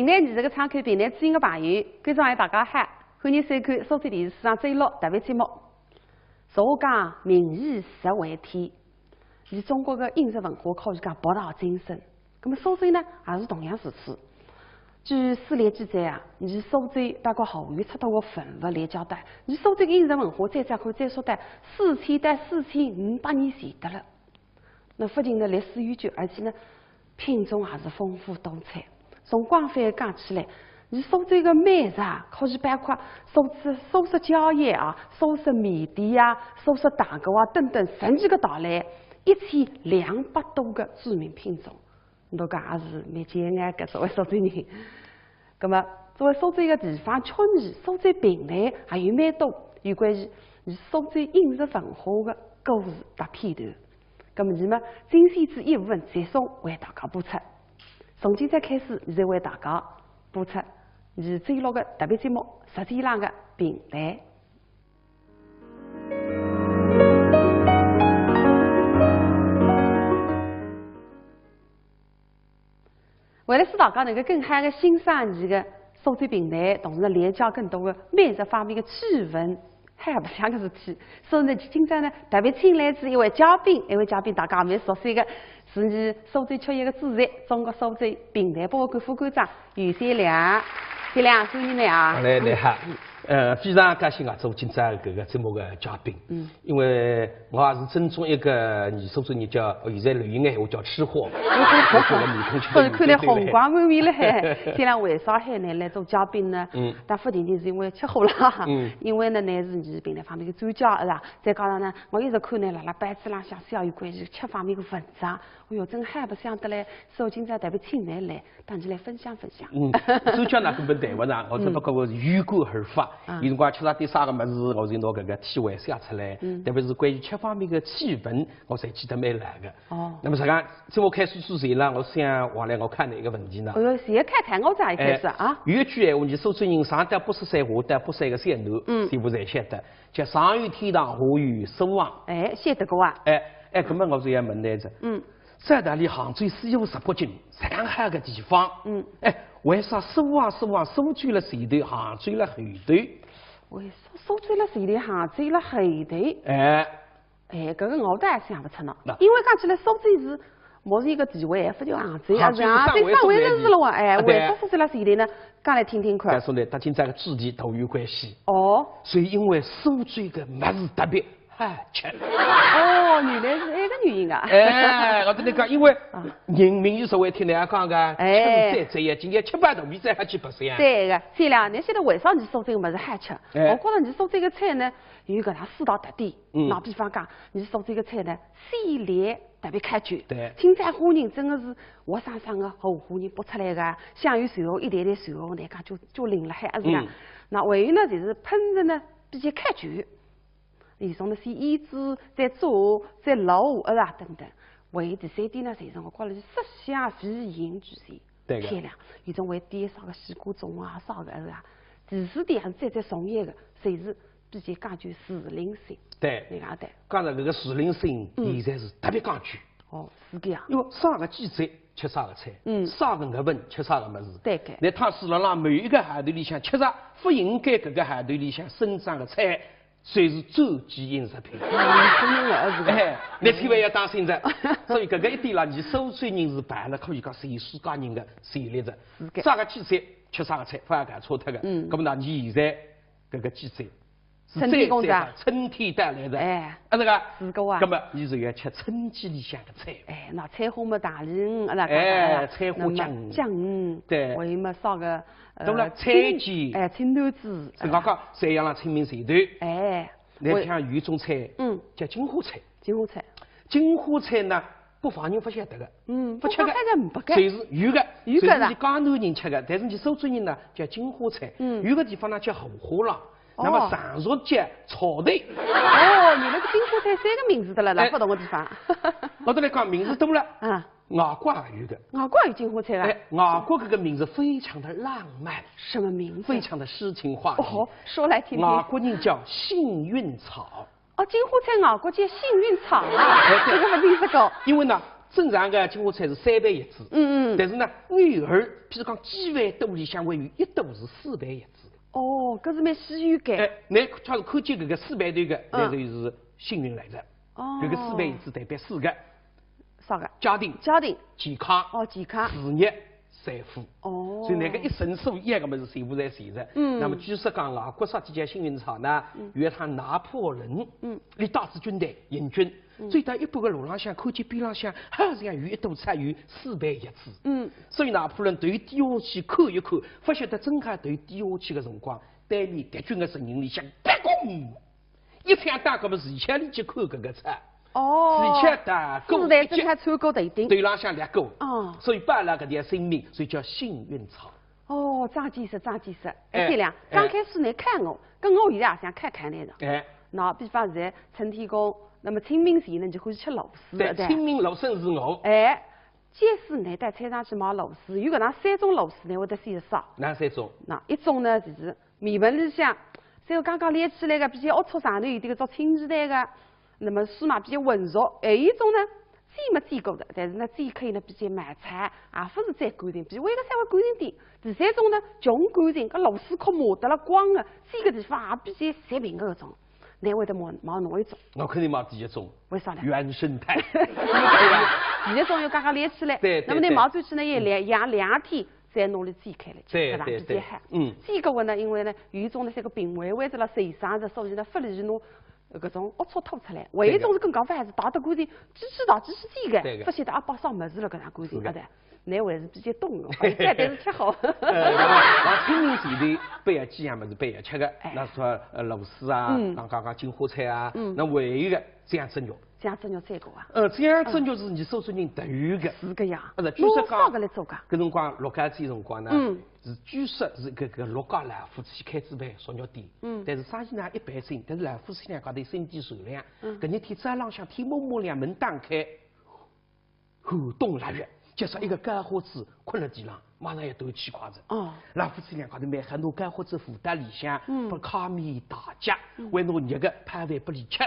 南你这个窗口平南知音的朋友，观众朋友大家好，欢迎收看苏州电视上周六特别节目。俗话讲，民以食为天，以中国的饮食文化可以讲博大精深。那么苏州呢，也是同样如此。据史料记载啊，你苏州包括后院出土的文物来交代，你苏州的饮食文化最早可以追溯到4000到4500年前的了。那不仅呢历史悠久，而且呢品种还是丰富多彩。从广泛讲起来，你苏州的美食啊，可以包括素食蕉叶啊、素食米底啊、素食蛋糕啊等等10几个道类，1200多个著名品种。我讲也是蛮惊讶的，作为苏州人。那么，作为苏州的地方曲艺、苏州评类，还有蛮多有关于苏州饮食文化的故事和片段。那么，你们精选自一部分节送为大家播出。从今天开始，再为大家播出你周六的特别节目《10天郎的评类》。为了使大家能够更好的欣赏你的苏州评类，同时呢了解更多的美食方面的趣闻，还不像个事体。所以呢，今朝呢特别请来自一位嘉宾，大家蛮熟悉的，是你苏州曲艺的主席，中国苏州评类博物馆副馆长于先良。先良，欢迎你啊！你好。非常感谢做今朝这个节目的嘉宾。因为我也是正宗一个你苏州人叫，现在流行的闲话叫吃货。看来红光满面了还。先良为啥海呢来做嘉宾呢？但不仅仅是因为吃货啦，因为呢，乃是你评类方面的专家，是吧？再加上呢，我一直看呢，辣班子浪向写有关于吃方面的文章。哎哟，真还不想得嘞！所以今朝特别请你来，当你来分享分享。专家那根本谈不上，我只不过我是有感而发。有辰光吃了点啥个么子，我就拿搿个体会写出来。特别是关于吃方面的气氛，我才记得蛮来的。那么实际上，节目开始之前呢，我想话来我看哪一个问题呢？哎呦，先看我这一开始啊。有一句闲话，你苏州人上得不识山，下得不识一个山头，全部侪晓得，叫上有天堂，下有苏杭。哎，晓得个啊。搿么我就要问来着。在大理杭州四有10景，这样好个地方。为啥苏杭苏州了前头，杭州了后头？为啥苏州了前头，杭州了后头？搿个我倒也想不出呢。因为讲起来，苏州是莫是一个地位，不就杭州啊？这上位人士了哇！为啥苏州了前头呢？讲来听听看。再说呢，它今朝个主题都有关系。所以因为苏州个物事特别好吃。原来是这个原因啊！我跟你讲，因为人民有所谓听人家讲个，吃再呀，今天700多米再还去不是呀？对个，先良，你晓得为啥你苏州个物事好吃？我觉着你苏州个菜呢，有搿能4大特点。拿比方讲，你苏州个菜呢，鲜烈特别开卷。对。青菜花仁真的是活生生的好花仁剥出来个，香油蒜蓉一袋袋蒜蓉，来讲就淋了海，是吧？那还有呢，就是烹饪呢比较开卷。里从呢先腌制，再做，再卤，是吧？等等。还有第3点呢，就是我觉着是色香味形俱全，漂亮。有种会点啥个西瓜盅啊，啥个是吧？第4点还是再送一个，就是比较讲究时令性。对，你讲对。刚才搿个时令性，现在是特别讲究。是这样。因为啥个季节吃啥个菜，啥个月份吃啥个物事。对个。那它是辣每一个海头里向吃啥，不应该搿个海头里向生长的菜。虽是周期饮食品，你千万要当心着。所以搿个一点啦，你苏州人是办了可以讲全世界人的善立着。啥个季节吃啥个菜，不要讲错脱个。咁么呢，你现在搿个季节是春天带来的，这个是个啊。咁么你就要吃春季里向的菜。那菜花么大鱼，菜花酱鱼，对，还有么啥个？懂了，菜鸡，青豆子，是刚刚山羊啦，清明前头，你像有一种菜，叫金花菜。金花菜呢，北方人不晓得的，不吃的，就是有的，就是你江南人吃的，但是你苏州人呢叫金花菜，有个地方呢叫荷花郎，那么上述叫草头。你那个金花菜3个名字的了，不同的地方。我都来讲名字多了，外国也有的，外国有金花菜啊！外国这个名字非常的浪漫，什么名字？非常的诗情画意。说来听听。外国人叫幸运草。金花菜外国叫幸运草啊！这个不听说过。因为呢，正常的金华菜是3倍一只。但是呢，女儿，譬如讲几万肚里向会有一肚是4倍一只的。哦，搿是蛮稀有感。你确实看见搿个4倍头的，那就是幸运来着。哦。搿个4倍一只代表4个。啥个？家庭。健康。健康。事业。财富哦，所以那个一生所一样个么是全部在现实。那么据说讲外国啥几家幸运草呢？原他拿破仑，你大支军队迎军，最大一般个路浪向看见边浪向好像有一堵车有4倍一只。所以拿破仑对于低下去看一看，发现得正好对低下去个辰光，对面敌军个阵营里向啪咣一枪打个么是枪里去看搿个车。而且打勾，子弹正好穿过头顶，对浪向2勾，所以把那个点生命，所以叫幸运草。哦，长见识。对了，刚开始来看我，跟我现在也想看看那个。那比方现在春天宫，那么清明节呢就欢喜吃螺丝，对，清明螺笋是我。假使你到菜场去买螺丝，有搿能3种螺丝呢，会得选少。哪3种？那一种呢就是面盆里向，像刚刚练起来个比较龌龊上头有点个做清鸡蛋个。那么丝嘛比较浑浊，还有一种呢煎没煎过的，但是呢煎可以呢比较慢菜，也不是再干净，比为个稍微干净点。第3种呢穷干净，搿螺丝壳磨得了光的，煎个地方也比较晒平个搿种。你会得买哪一种？我肯定买第1种。为啥呢？原生态。第1种又刚刚练起来，对。那么你买转去呢也养2天。再拿来煎开来，搿比较好。煎过个呢，因为呢有一种呢，这个病危着了受伤着，所以呢不利于侬搿种龌龊吐出来。还有一种是更讲法，还是打得干净，机器打机器煎个，不晓得阿把啥物事了搿能干净个的。你还是比较懂的，但是吃好。那清明前头备要几样物事备要吃个，那说螺丝啊，刚金花菜啊，那还有一个酱汁肉。酱汁肉再个啊？酱汁肉是你所有人特有的。是个呀。据说讲，搿来做个。搿辰光陆家嘴辰光呢，是据说是搿陆家老夫妻开支办烧肉店。但是生意呢一般性，但是老夫妻两家头心地善良。搿日天早浪向天蒙蒙亮，门打开，寒冬腊月，就说一个干花子困了地上，马上要端起筷子。老夫妻两家头买很多干花子，负担里向，把卡面大夹，为侬热个派饭不离吃。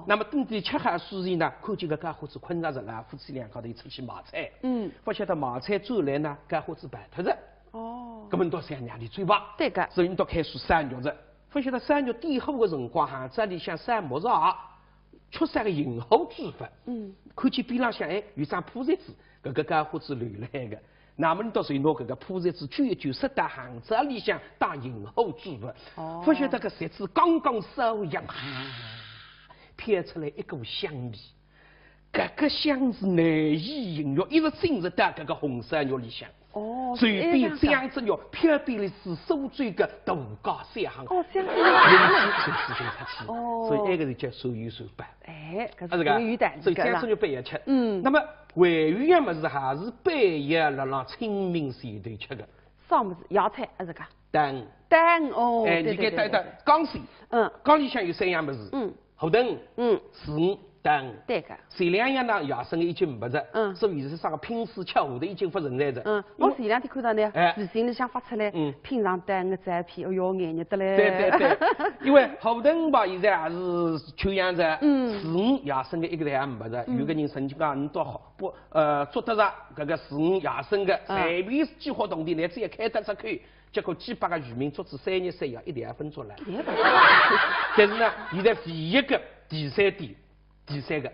那么等地吃好时辰呢，看见个干花子困着了，夫妻两家头出去买菜。不晓得买菜转来呢，干花子败脱了。搿么到山娘里追伐。对个。所以你到开始山肉着，不晓得山肉点火个辰光，巷子里向山木上出啥个引火之法。看见边浪向有张破柴子，搿个干花子留来个。那么你到时候拿搿个破柴子卷一卷，塞到巷子里向打引火之法。不晓得搿柴子刚刚烧痒，飘出来一股香味。搿个香是难以形容，一直浸入到搿个红烧肉里向。嘴边酱汁肉，飘边的是苏州个大家三行。酱汁肉。人气随时就出去。所以那个是叫手有手办。搿是有的。所以酱汁肉备要吃。那么还有一样物事，还是备要辣辣清明前头吃的。啥物事？芽菜还是个？蛋。对。你给蛋缸水。缸里向有3样物事。荷蛋。水鱼。蛋。对个。前2样呢，野生的已经没着。所以是啥个拼丝吃下头已经不存在着。我前2天看到呢，微信里向发出来，拼上蛋的照片，哎哟，眼热得嘞。对。因为荷蛋吧，现在还是缺氧着。水鱼野生的一个也没着。有个人曾经讲，你到捉得着搿个水鱼野生的，随便几号动地，乃至也开得出去。结果几百个渔民捉至3日3夜，一点也分出来。但是呢，现在唯一个第3个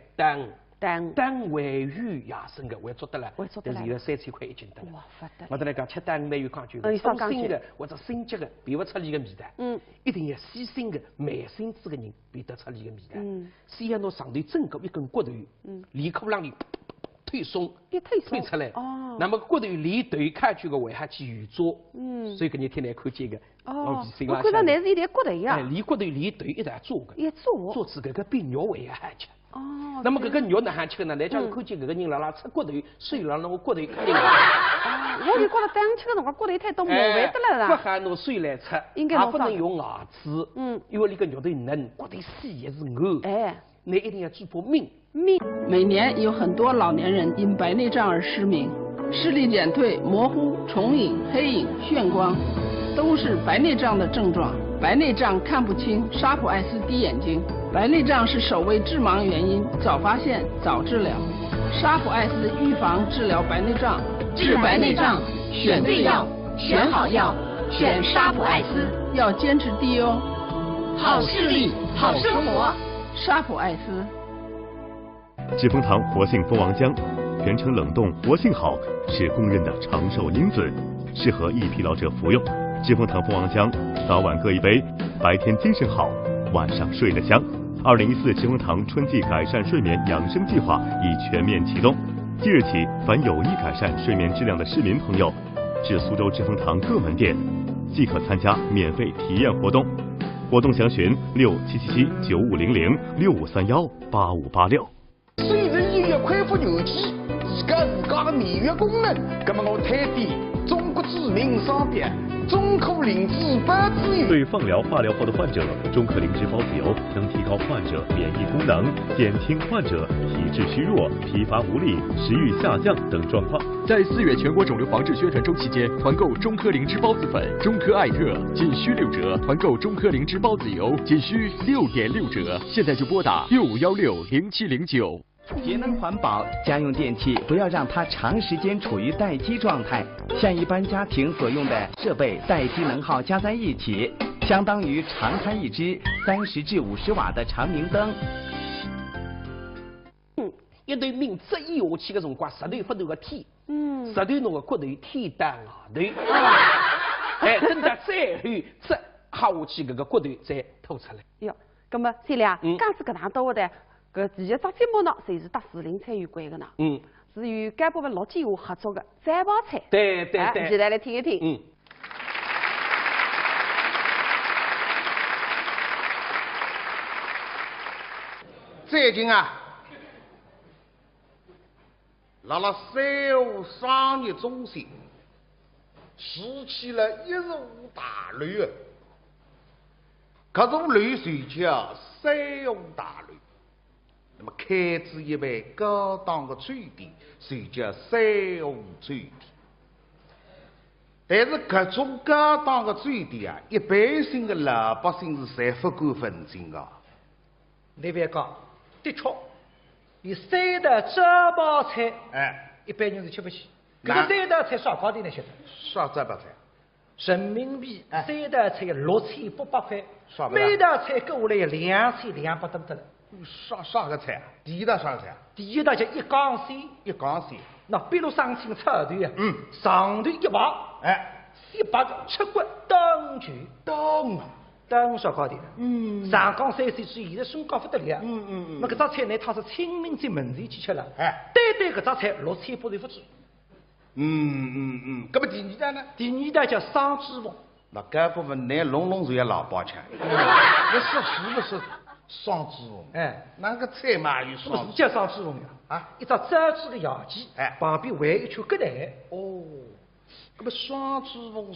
蛋尾鱼野生的，还捉得了。但是现在3000块1斤得了。我得来讲，吃蛋蛮有讲究的，生新的或者升级的，辨不出里个味道。一定要细心的、慢心思的人辨得出里个味道。先要拿上头整个一根骨头，离口浪里推松，推出来。那么骨头离头看去个为下去圆做。所以搿日天来看见个。我看到那是一点骨头呀。离骨头离头一道做个。做出搿个饼肉为好吃。那么搿个肉哪好吃呢？来讲看见搿个人辣吃骨头，碎了那个骨头肯定。我就觉得当吃的辰光骨头太多，麻烦得了啦。不好拿水来吃，也不能用牙齿。因为那个肉头嫩，骨头细也是硬。你一定要注命。每年有很多老年人因白内障而失明，视力减退、模糊、重影、黑影、眩光，都是白内障的症状。白内障看不清，沙普艾斯滴眼睛。白内障是首位致盲原因，早发现早治疗。沙普艾斯预防治疗白内障，治白内障选对药，选好药，选沙普艾斯，要坚持滴哦。好视力，好生活。沙普艾斯。知蜂糖活性蜂王浆，全程冷冻，活性好，是公认的长寿因子，适合易疲劳者服用。知蜂糖蜂王浆，早晚各一杯，白天精神好，晚上睡得香。2014知蜂糖春季改善睡眠养生计划已全面启动，即日起，凡有意改善睡眠质量的市民朋友，至苏州知蜂糖各门店即可参加免费体验活动。活动详询6777-9500-6531-8586。虽然医药恢复有机，自家的免疫功能，那么我推荐中国知名商品中科灵芝孢子油。对放疗、化疗后的患者，中科灵芝孢子油能提高患者免疫功能，减轻患者体质虚弱、疲乏无力、食欲下降等状况。在4月全国肿瘤防治宣传周期间，团购中科灵芝孢子粉、中科艾特仅需6折，团购中科灵芝孢子油仅需6.6折。现在就拨打65160709。节能环保，家用电器不要让它长时间处于待机状态，像一般家庭所用的设备待机能耗加在一起，相当于长开一支30至50瓦的长明灯。一段明知以下去的辰光，石头不断个天，石头侬个骨头天打外头，哎，等到再后再下下去，搿个骨头再凸出来。哟，葛么三亮，刚子搿趟到的搿第一只节目呢，就是搭时令菜有关的呢。是与该部分陆建华合作的摘包菜。对，现在来听一听。最近啊，辣三湖商业中心掀起了一场大乱啊！搿种乱就叫三湖大乱。那么开至一位高档的餐店，就叫三湖餐店。但是搿种高档的餐店啊，一般性的老百姓是侪不敢分清的。你别讲，的确，有三道摘包菜，一般人是吃不起。搿个三道菜啥价钿呢？晓得？啥摘包菜？人民币三道菜6800块，每道菜搁下来要2200多得了。啥个菜啊？第一道啥菜啊？第一道叫一缸鲜。一缸鲜。那比如上清炒团啊，上团一排，先把吃骨炖全。炖啥价钿？上港3岁之现在身高不得了。那搿只菜呢，它是清明节门前去吃了。单搿只菜6800块不止。搿么第二道呢？第二道叫双鸡凤。那搿部分拿弄就要老包腔。那是不是双鸡凤？那个菜嘛有双？不是叫双鸡凤呀？一只炸鸡的腰鸡，旁边围一圈疙瘩。搿么双鸡凤嘛，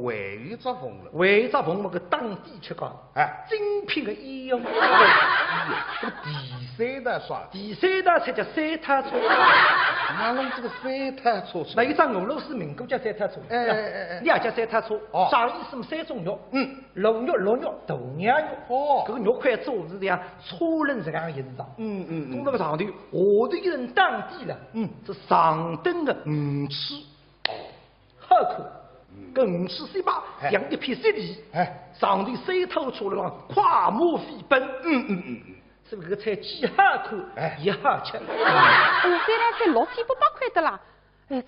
还有一只凤了。还有一只凤嘛，搿当地吃讲，精品的医用。搿么第三道啥？第三道菜叫三塔车。哪弄这个三塔车？那一张俄罗斯民歌叫三塔车。你也叫三塔车？啥意思嘛？3种肉。龙肉、鹿肉、大羊肉。搿个肉块做是这样车轮这样一直长。从那个上头，下头一人当地了。是上等的鱼翅。好看，搿鱼翅碎巴像一片雪地，上头水头出来了，快马飞奔，所以搿个菜既好看也好吃。三道菜6800块的啦，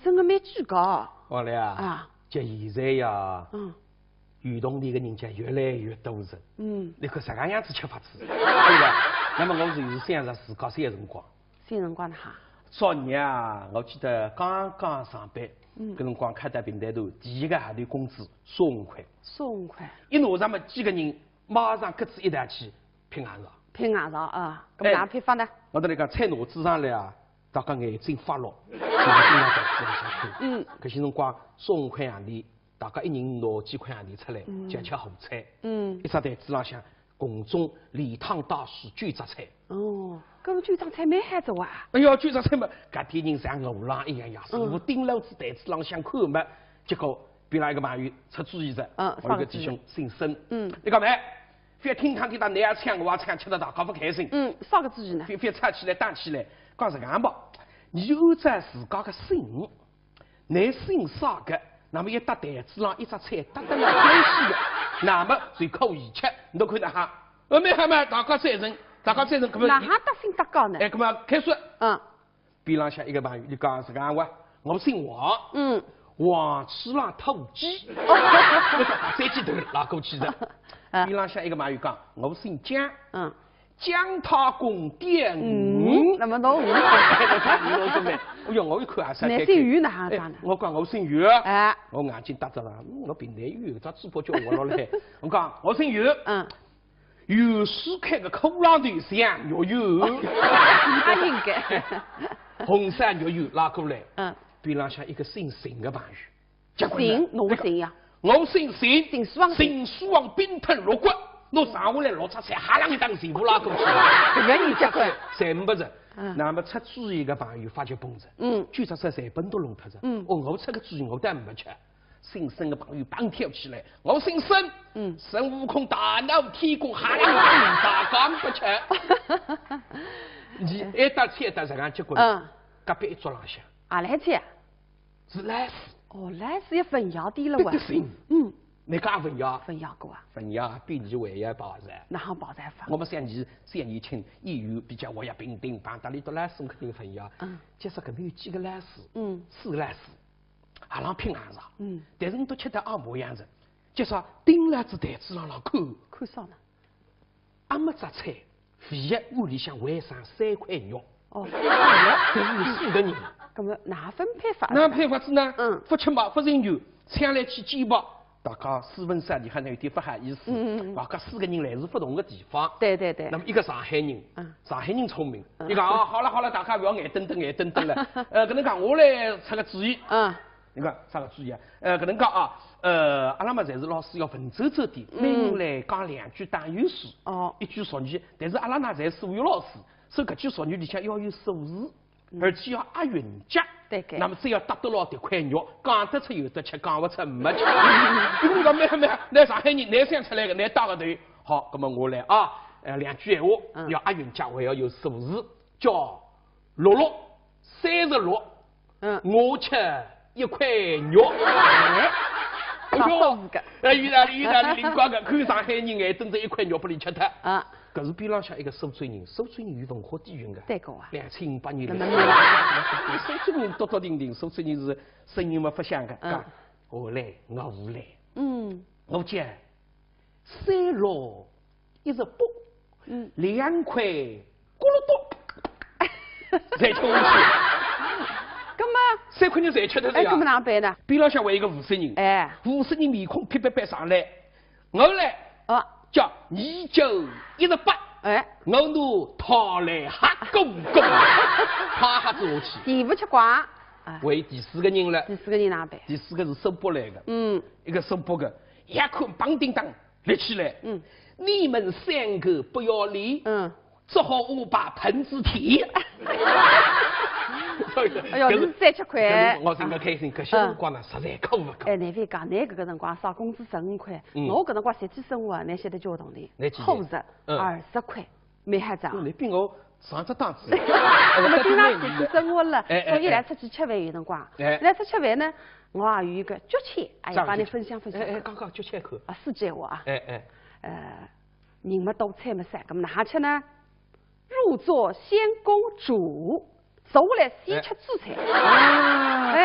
真的蛮贵高。好了啊，就现在呀，运动里的人家越来越多人，你看啥个样子吃法子，对吧？那么我就是想着自家三辰光。三辰光的哈。昨日啊，我记得刚刚上班。搿辰光开到平台头，第一个号头工资25块。25块。一拿上么几个人，马上各自一台去拼牙槽。拼牙槽啊？搿么哪拼法呢？我跟你讲，菜拿子上来啊，大家眼睛发绿，眼睛要在地上看。搿些辰光25块洋钿，大家一人拿几块洋钿出来，就吃好菜。一只台子浪向共种连汤带水卷杂菜。搿么卷杂菜蛮好做啊！哎哟，卷杂菜嘛，搿天人像牛郎一样呀，师傅顶楼子台子浪向看嘛，结果边上一个朋友出主意着，我一个弟兄姓孙，你讲没？非听堂给他，你也唱我也唱，吃得大家不开心。啥个主意呢？非唱起来打起来，讲是干吧？你就按照自家的心，你心啥个，那么一搭台子上一只菜搭得了关系的，那么就可以吃。你都看得哈？没，大家赞成，可不？哪哈搭心搭高呢？哎，那么开始。边浪向一个朋友，你讲是干话，我姓王。王吃了土鸡。我说把这鸡头拿过去的。边浪向一个朋友讲，我姓姜。姜太公点那么侬哎呦，我一看也是。你姓于哪哈讲呢？我讲我姓于。我眼睛搭着了，我比你于，他嘴巴叫我了嘞。我讲我姓于。有时开个口浪头香肉油。他应该。红山肉油拉过来。边浪向一个姓邢的朋友。邢，侬姓呀？我姓邢。姓苏王。姓苏王冰吞肉骨。侬上下来落出菜，哈啷一当全部拉过去。这个你结棍。全部是。那么出主意的朋友发觉崩着。举着这本都弄脱着。我出个主意我都没吃。姓孙的朋友帮跳起来，我姓孙。孙悟空大闹天宫，哈啷大刚不吃。你一打菜打这样结果。隔壁一桌浪向。来吃？是来世。来世也分窑的了哇。你讲分窑？分窑过啊？分窑比你为要保障。哪好保障法？我们像你请议员比较我也平定帮打理到来送肯定分窑。就是搿边有几个来世，4个来世，阿拉拼硬上。但是你都吃得阿模样子，就说顶了只台子上看啥呢？阿没只菜，唯一屋里向晚上3块肉。这是4个人。那么哪分配法？哪配法子呢？不吃嘛，不饮酒，抢来去煎包。大家4分3厘还能有点不好意思。大家4个人来自不同的地方。对。那么一个上海人，上海人聪明，你讲好了，大家不要眼瞪瞪了。搿能讲我来出个主意。你看啥个主意啊？搿能讲啊，阿拉嘛侪是老师要文绉绉的，每人来讲2句打油诗。1句俗语，但是阿拉呢侪数学老师，所以搿句俗语里向要有数字，而且要押韵脚。那么只要搭得牢这块肉，讲得出有得吃，讲不出没吃。你讲没，那上海人难想出来的，难打个头。好，那么我来啊，2句闲话，要押韵脚，还要有数字，叫66，36。我吃1块肉。意大利灵光的，看上海人眼瞪着1块肉不里吃脱。搿是边浪向一个苏州人有文化底蕴的。对个啊。2008年来。苏州人多定，苏州人是声音嘛不响的。我来，我无来。我讲3618，2块咕噜多，再吃下去。咁么3块人才吃得着呀？咁么哪办呢？边浪向为一个50人，50人面孔啪上来，我来。叫2918，我拿讨来哈公，哈子下去。第不吃瓜。为第4个人了。第4个人哪办？第4个是收拨来的。一个收拨的，一看梆叮当立起来。你们3个不要理。只好我把盆子提。哎呦，是3-7块。我真个开心，搿些辰光呢，实在可不可。难为讲，搿个辰光少工资15块，我搿辰光实际生活，你晓得交通的，50、20块，蛮吓涨。你比我上只档次。我们经常实际生活了，所以来出去吃饭有辰光，来出吃饭呢，我也有一个脚签，帮你分享。刚脚签口。4句闲话啊。人么多菜么散，咁哪吃呢？入座先公主。坐下来先吃主菜，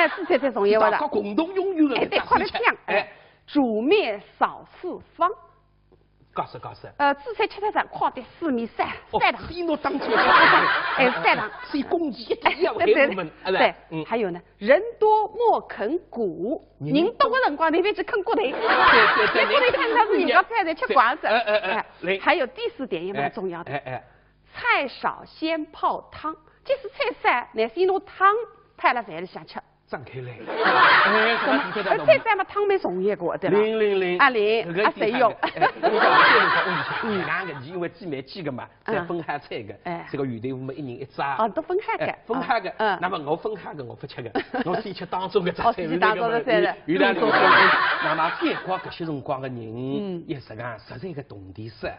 主菜才重要的。大家共同拥有的。对，快点讲。煮面少4方。告诉。主菜吃得上，快点4面3堂。先拿当初3堂。是公鸡一要给我们，对。还有呢，人多莫啃骨，人多的辰光你别去啃骨头。对。骨头看它是人家菜在吃瓜子。还有第4点也蛮重要的。菜少先泡汤。即使菜散，但是拿汤配了饭里向吃。张开来。菜散嘛，汤蛮重要个，对吧？零。谁用？两个因为鸡蛮鸡个嘛，在分海菜个，这个鱼头我们一人一只。哦，都分开个。分开个。那么我分开个我不吃个，我先吃当中个菜。当中的菜了。有两个。那么再光搿些辰光个人，也实讲实在个动地色。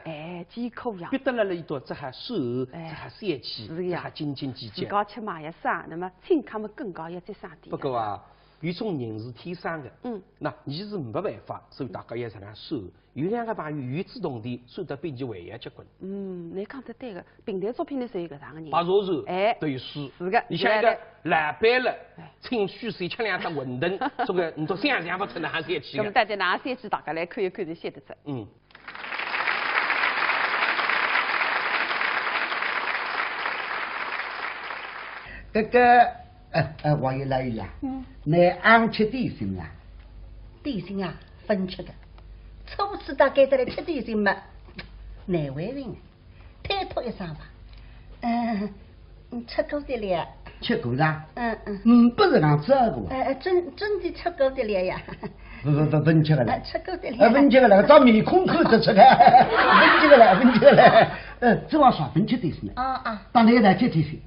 艰苦呀。别得了一道，这还瘦，这还膻气，这还斤斤计较。自家吃嘛也少，那么请他们更高也再少点。不过啊。有种人是天生的，那你是没办法，所以大家也是讲说，有两个朋友与之同地，算得比你为也结棍。你讲得对个，平台作品里是有搿样个人。白若柔，都有诗。是个。你像一个老板了，请虚水吃两只馄饨，这个你都想不出哪三句。那么大家哪三句大家来看一看就写得出。这个。我也来了。你安吃点心啊？点心啊，分吃的。初次大概得来吃点心嘛，难为人，推脱一声吧。吃过的了。吃过啦？不是讲这个。真的吃过的了呀。分吃个了。吃过的了。分吃个了，照面孔看得出来。分吃个了，分吃个了。这往啥分吃点心啊？当然来吃点心。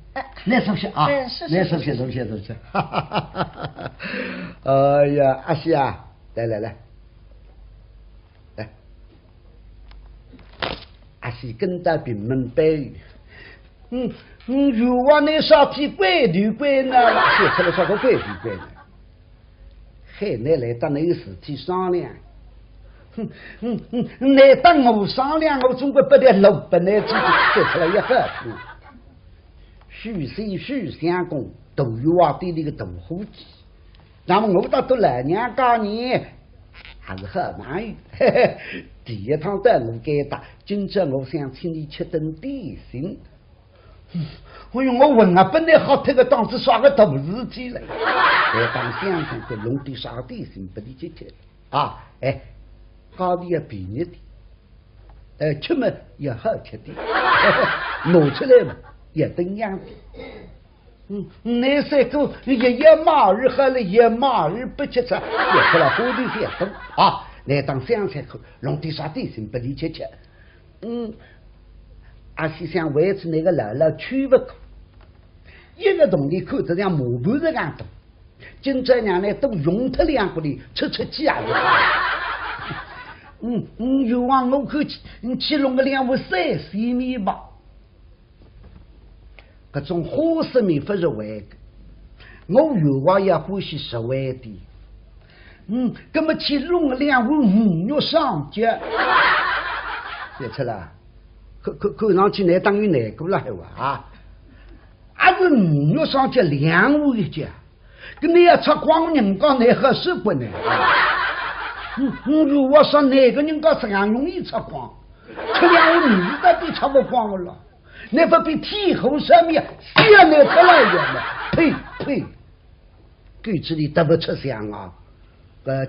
来熟悉啊！来熟悉。哎呀，阿西啊，来，阿西跟着平门背。如果你上天怪头怪呢，写出来啥个怪头怪呢？海奶来当那个事体商量。来当我商量，我总归不得老不来自己写出来也好听。许相公都有啊对那个大伙计，那么我到来年过年还是很满意。第一趟带我给打，今朝我想请你吃顿点心。我问啊，本来好这个当时耍个大事体了，当相公给弄点啥点心不理解啊？高丽也便宜点，吃嘛也好吃点，拿出来嘛。也等样的，那三个一马儿喝了，一马儿不吃吃，也出了火里些东啊！来当香菜口，弄点啥点心不理吃吃。阿西想维持那个老区不口，一个洞里口这样毛布这样多，今朝娘呢都用脱两个里吃鸡啊！又往我口去弄个两碗三细米吧。搿种花生米不是为的，我有话也欢喜实惠的。搿么去弄两碗鱼肉上脚，写出来，看上去难当于难过了还话啊！还是鱼肉上脚两碗一脚，搿你要吃光人家难合适不呢？如果说哪个人家这样容易吃光，吃两碗鱼都比吃不光了。那不比天后上面现在出来的吗？呸！鬼子里得不吃香啊！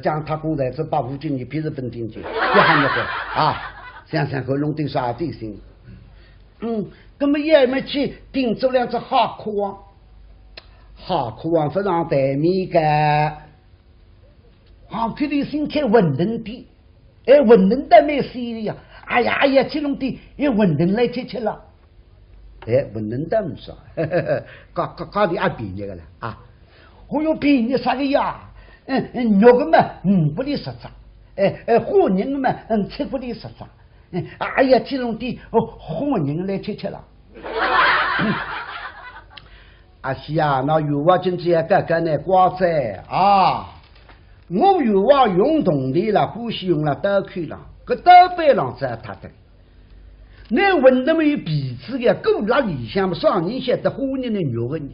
讲他公在这把附近你别是本定去，别喊那个啊！想想看弄点啥点心？那么也没去订做两只好苦王非常带面个，好看的心开稳当的，稳当的没事的呀！哎呀，去弄点稳当来吃了。不能这么说，搞的也便宜个了啊！我有便宜啥个呀？肉个嘛，5不离10只，花人个嘛，7不离10只。哎呀，这种的花人来吃了。阿西啊，那有话今天刚刚呢瓜子啊，我有话用动力了，呼吸用了刀口了，个刀背上在他的。那闻那么有鼻子的，够拉里向嘛，上人晓得花人的肉个人，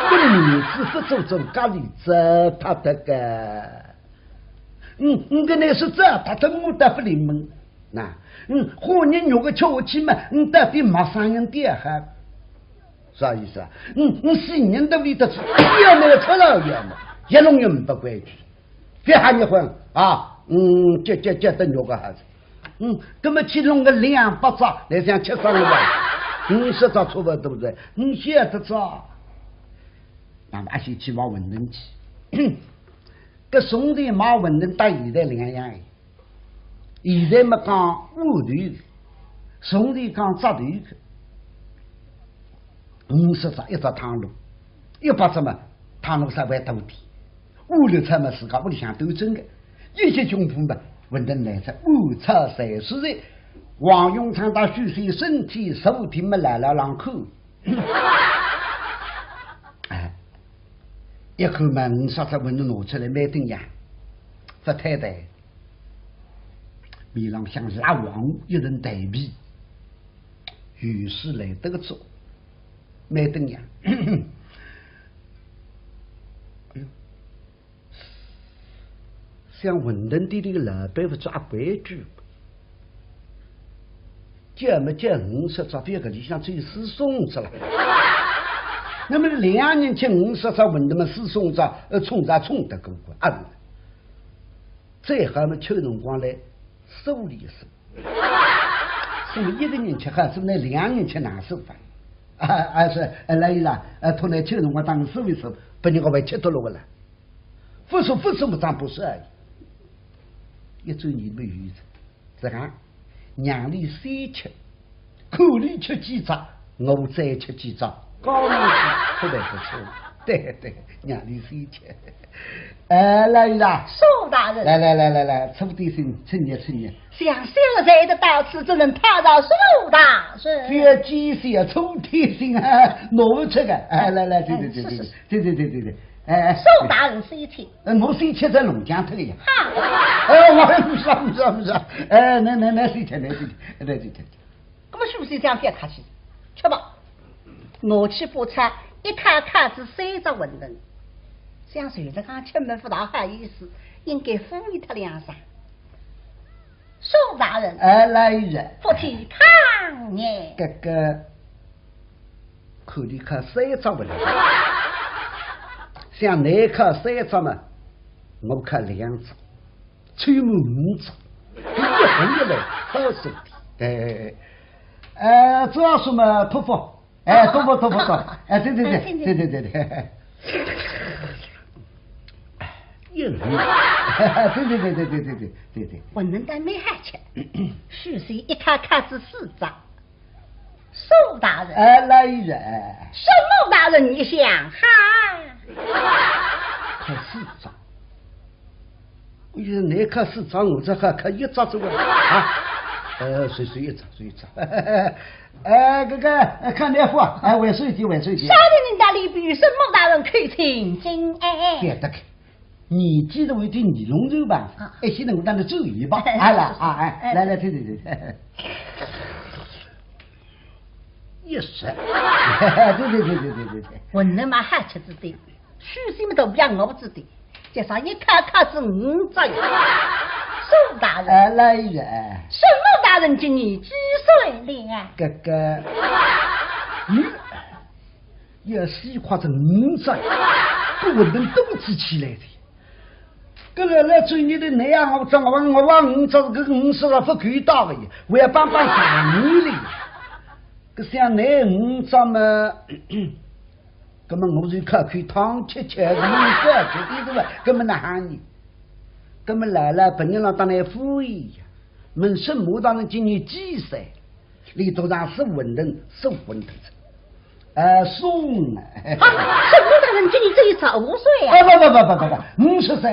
跟女子不走走咖喱子他的个，跟那是这他的我得不灵门，那花人肉个吃下去嘛，到底没三人点哈，啥意思啊？新人都里头吃，要那个吃了要嘛，一弄也不规矩，别喊你混啊，这的肉个孩子。那么其中个200只来想吃上了，50只差不多对不对？50只，那么阿些去买馄饨去，搿兄弟买馄饨到现在两样，现在没讲乌头，从里刚扎头去，50只一只汤炉，100只嘛汤炉稍微多点，5、6只嘛自家屋里向斗争的，一些军部嘛，闻得来着5炒3蔬菜，王永昌到许谁身体15天没来了两口，哎，一口嘛50只闻得拿出来买顿呀，不太太。面上像拉王一人带皮，于是来得个做，没等呀。哎呦，像文登地这个老板不抓规矩，这么这50只别个里向只有4松子了。那么2年前50只文登嘛4松子，冲得够啊！最后嘛秋辰光来。收礼收，所以1个人吃还是那2年吃难受法，是来了，突然秋辰光当收一收，把你个外吃多了了，不说不长不是而已，一周你没有这个娘里3吃，口里吃几张，我再吃几张，高里不来不错，对，娘里3吃。来啦！苏大人，来，出点声，趁热。像秀才的到此，只能讨到苏大人。这几岁出点声啊，拿出个，来，对。苏大人谁吃？我谁吃在龙江头呀？好。我不是。那谁吃？对。那么苏先生别客气，吃吧。我去补菜，一卡子3只馄饨。像随着刚出门不大好意思，应该敷衍他2声。苏大人，来人，不提抗议。哥哥，口里看3只馄饨，像你看3只嘛，我看2只，最末5只，一横一来好手的。主要是嘛，托付，托付，对。对，我能带没还吃，许是一卡子4张。苏大人，来人，什么大人你想哈？看4张，你看4张，我这还看1张走啊？随一张。哥哥，看那货，晚睡点。晓得您大礼比什么大人可以请进别得看。你记得我对你龙舟吧？现在我当着周瑜吧。来，对。也是。对。我能买好吃子的，许什么都不让我子的，加上一卡子5只。苏大人，来人。什么大人今年几岁了？哥哥，也西瓜子5只，不能都支起来的。这个来追你的那样，我往5只个50了不可以打的，我要帮3年了。这像那5只嘛，那么我就看汤吃，我们这吧，根本那喊你，根本来了，本人让当来敷衍呀。门生母当然今年几岁？里头上是稳当送啊。什么大人今年只有15岁啊？不，50岁，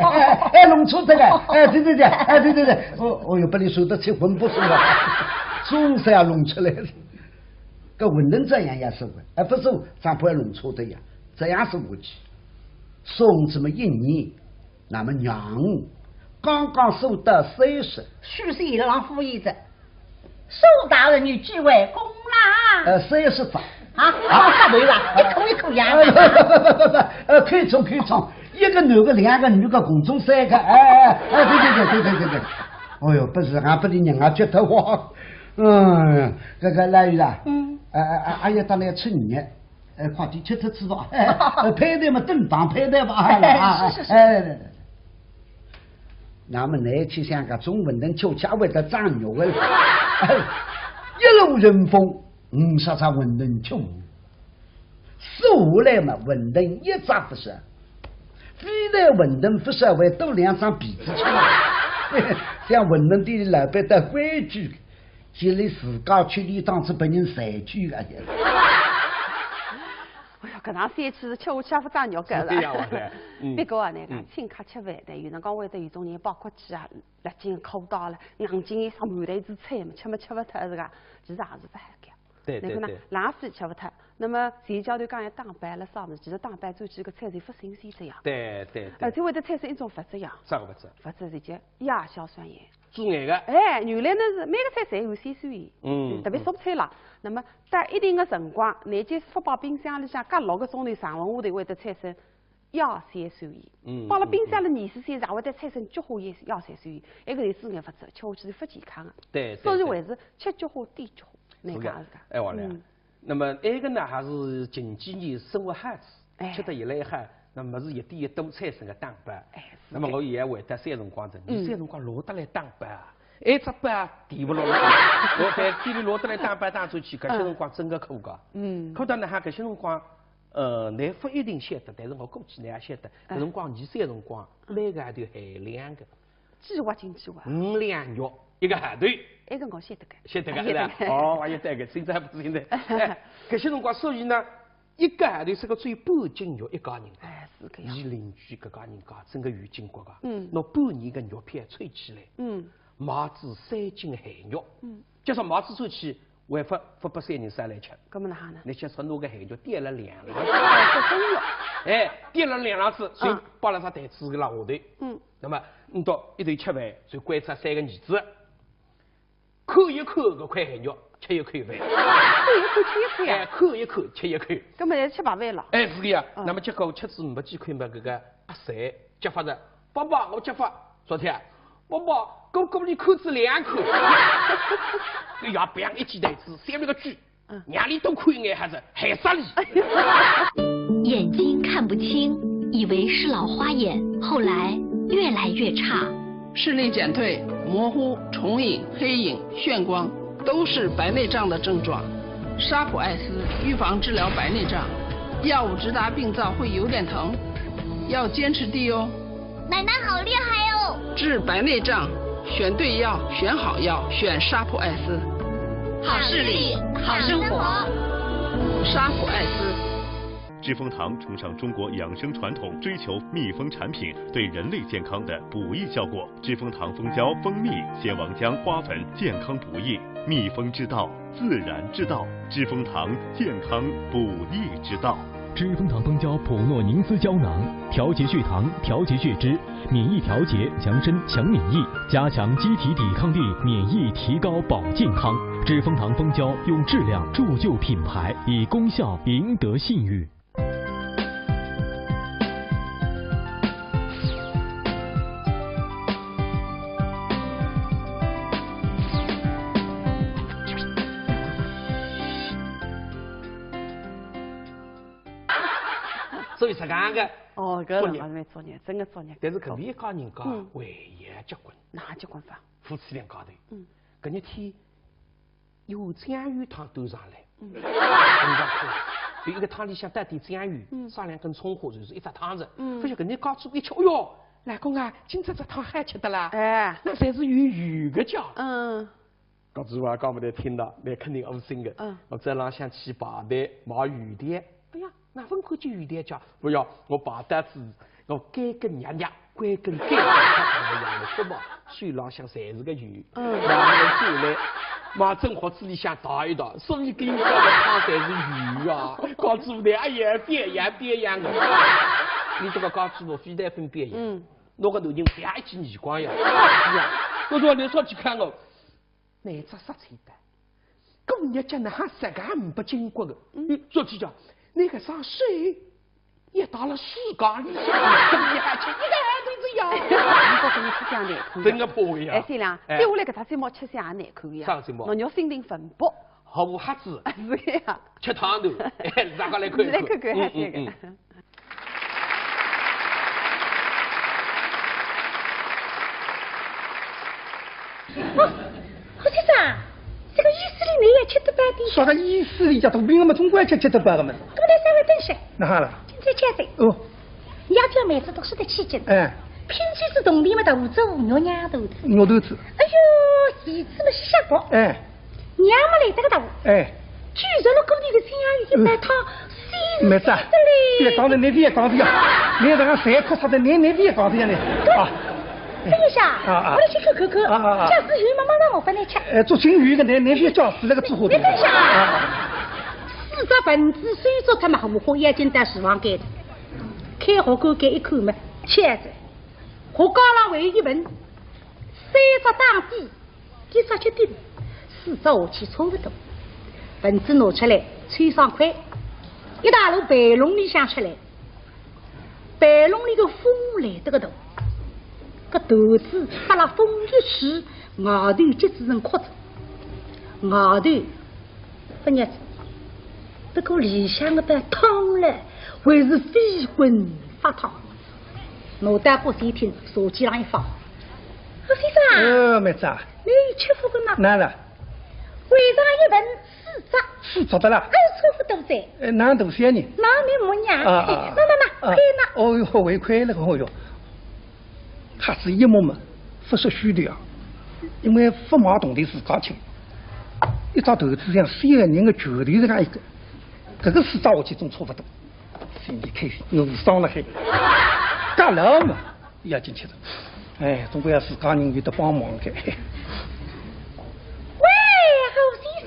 弄错这个，对，我又把你说得起魂不是了，总是要弄出来的。这文人这样也是文，不是咱不要弄错的呀，这样是武器。送这么1年，那么娘刚刚收到30，许是一郎敷衍着。苏大人你几位公啦？30张。啥对吧？一口牙。可以冲，一个男的2个女的共中3个，对。哎呦，不是，俺不得让俺觉得我，这个来了，俺也当来吃年，快点吃吃吧，配的嘛正当配的吧，是。那么那去像个中文人就家为的长牛了，一路人风，50场文人穷，15来嘛文人一扎不是，非得文人不是为多2张鼻子出来，像文人的老板的规矩，现在自家去里当是被人裁决的。哎呀，搿场3期是吃下去也不长肉干了。这样哇噻。别个啊，那个请客吃饭的，有辰光会得有种人包括鸡啊，辣进口到了，硬劲一上满台子菜嘛，吃不脱是噶，其实也是不好干。对对对。冷饭吃不脱，那么前教头讲要打扮了啥物事，其实打扮做几个菜是不新鲜这样。对对。而且会得产生一种物质呀。啥个物质？物质是叫亚硝酸盐。做眼个。哎，原来呢是每个菜侪有酸酸盐，特别蔬菜啦。那么到一定的辰光，乃至放到冰箱里向隔6个钟头常温下头会得产生亚硝酸盐。放了冰箱里24小时，会得产生菊花盐、亚硝酸盐，那个是致癌物质，吃下去是不健康的。对。所以还是吃菊花低菊花，那个是噶。哎，王亮。那么那个呢，还是近几年生活孩子吃得越来越好，那么是一点一滴产生的打扮。那么我现在会得3辰光的，你3辰光落得来打扮啊，一只板提不落来，我在店里落得来打扮打出去，搿些辰光真个苦个。苦到呢哈，搿些辰光，你不一定晓得，但是我估计你也晓得，搿辰光23辰光每个还都限量个，计划进计划5两肉一个海队。那辰光晓得个，晓得个是吧？哦，我晓得个，现在不是现在。搿些辰光，所以呢，一个海队是个最半斤肉一家人。哎，是个。伊邻居搿家人家整个远近国个，拿半年个肉片吹起来，买至3斤咸肉，加上买至吹起，还发拨3人3来吃。搿么哪哈呢？你想说拿个咸肉点了2两，哎，点了2两子，就摆了只台子个辣下头，那么你到一头吃饭，就观察3个儿子。抠一抠搿块咸肉，吃一口饭。抠一口吃一口呀。抠一口吃一口。搿么也吃白饭了。哎，是个呀。那么结果吃子没几块嘛，搿个阿三叫法的，爸爸我叫法，昨天爸爸给你扣子2口。哎呀，别一记台子，下面个句，娘里都看一眼还是害死你。眼睛看不清，以为是老花眼，后来越来越差。视力减退、模糊、重影、黑影、眩光，都是白内障的症状。沙普艾斯预防治疗白内障，药物直达病灶会有点疼，要坚持滴哦。奶奶好厉害哦！治白内障，选对药，选好药，选沙普艾斯。好视力，好生活。沙普艾斯。知蜂堂崇尚中国养生传统，追求蜜蜂产品对人类健康的补益效果。知蜂堂蜂胶、蜂蜜、鲜王浆、花粉，健康补益，蜜蜂之道，自然之道。知蜂堂健康补益之道。知蜂堂蜂胶普诺宁斯胶囊，调节血糖，调节血脂，免疫调节，强身强免疫，加强机体抵抗力，免疫提高保健康。知蜂堂蜂胶用质量铸就品牌，以功效赢得信誉。所以是讲个哦，搿辰光是作孽，真个作孽。但是搿边一家人家唯一结婚，哪结婚法？夫妻2家头。搿日天有酱鱼汤端上来，就一个汤里向带点酱鱼，撒2根葱花，就是一只汤子。发现搿日家煮一吃，哎哟，老公啊，今朝这汤好吃的啦！哎，那侪是有鱼的叫。搿句话讲不得听到，那肯定恶心的。我在浪向去排队买鱼蛋，哎呀。哪份看见鱼蛋叫？不要，我把单子，我干根热热，关根干根，我养了什么？水浪向侪是个鱼，然后进来，马正火子里向倒一倒，所以给你讲的汤侪是鱼啊！搞猪的，哎呀，别样的，你这个搞猪的非得分别样，那个头人啪一记耳光呀！我说你说去看我，哪只杀菜的？工业讲的还实干不经过的，说起讲。那个啥水也到了世界里向，你还吃一个孩子这样？你不跟你吃相难看，真个破呀！哎，三两，接下来搿只节目吃相也难看呀。啥节目？侬要心灵粉薄，好无黑子，是呀，吃汤头，哎，大家来看一看。来看看，还这个。何先生。这个意思里你也吃得饱的。啥个意思里叫大饼嘛，总归吃得饱的嘛。我来稍微等些。那好了。今天吃的。哦。要叫妹子读书的期间。哎。拼妻子同地嘛，大胡子牛娘头子。牛头子。哎呦，儿子嘛是下国。哎。娘们来这个大哎，据说了工地的香有一百套，没事，别讲的那边讲的呀，你这个谁哭啥的，那边讲的呀你啊。等一下，我来去看。假使有妈妈让我帮你吃。做金鱼的那边叫死那个之后的。你等一下，四只盆子水做他们五花已经到厨房间的，开火锅盖一口嘛，切着，火高浪为一盆，三只当地，几只去炖，四只下去差不多，盆子拿出来吹上块，一大炉白笼里向出来，白笼里个风来得个大。个豆子把那风一吹，外头结制成壳子，外头不日子，这个里向个的汤了，还是飞滚发烫。我大过谁听，手机上一放，先生。妹子啊。你吃福个呢？哪了？为上一盆四只的啦。还有错不多噻。哪多些呢？哪你没娘？那，快呢？哦哟，为快那个哦哟。他是一模嘛，不是虚的啊，因为不毛懂的是高清，一张头子像3个人的拳头这样一个，这个是照下去总差不多，心里开心，我伤了很，干了嘛要进去了，哎，总归要自家人有得帮忙的。喂，侯先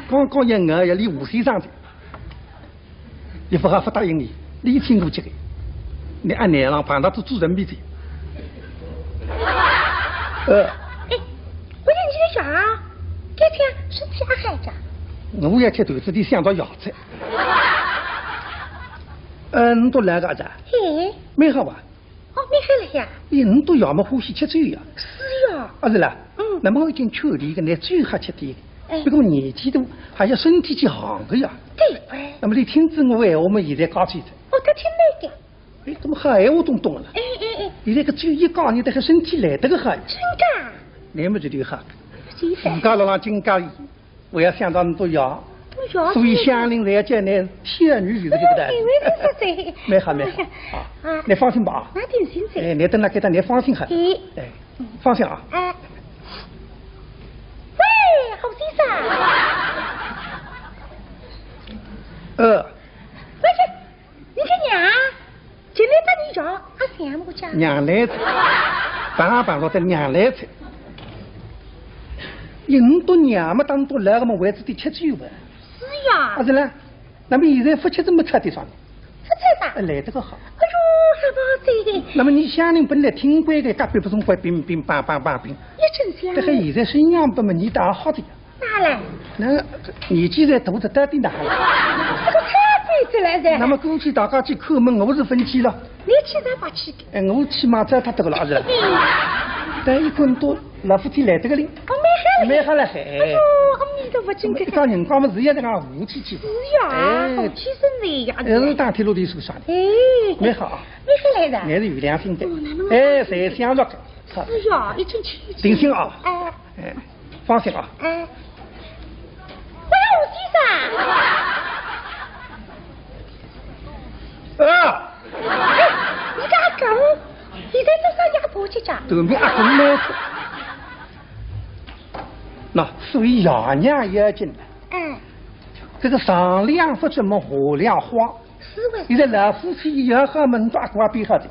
生，刚一眼要离吴先生的，也不还不答应你，你听过这个。你按年上碰到都做人民的，我让你的小孩，这天身体还好着。我也吃豆子里想到药材。你都来个子？嘿，没好吧？没好了呀。你都要么呼吸吃醉呀？是呀。是啦。那么我已经确定一个，你最好吃的，这个年纪都还要身体去行的呀。对呗。那么你听着我我们现在搞起的。我都听那个。哎，怎么好闲话都懂了？你那个嘴一讲，你这个身体来得个好。真的？你们这里好。自家老金家里，我要想到你都要。所以乡邻来叫你天女就是这个的。没好。啊，你放心吧啊。那点心噻。你等那给他，你放心哈。哎，放心啊。喂，侯先生。不是。你看娘，今天到你家，还想我家。娘来着，办了的娘来着。印度娘嘛，当多来个么位置的吃酒吧。是呀。是啦，那么现在夫妻怎么差的上？夫妻的。来得个好。哎呦，还不好那么你乡邻本来听过的，隔壁不是怪冰，梆。也真香。这个现在生养不么你打好的呀？哪来？那年纪在大的到底哪了？这个太贵了噻。那么过去大家去抠门，我是分期了。你去哪把去的？我去嘛，这他得了是。但一个人多老夫妻来这个哩。没好了还。哎呦，阿弥陀佛，真的。讲人家嘛是要这个武器去。是呀，好起身来呀。大铁路的手上的。没好。没好来的。还是有良心的。谁想着？是呀，已经去。定心啊。放心啊。喂，吴先生。你这阿公，现在多少鸭婆去家？都没阿公来。那所以爷娘也要进来。这个上梁不怎么下梁花。是喂。现在老夫妻一样好门大瓜边好的。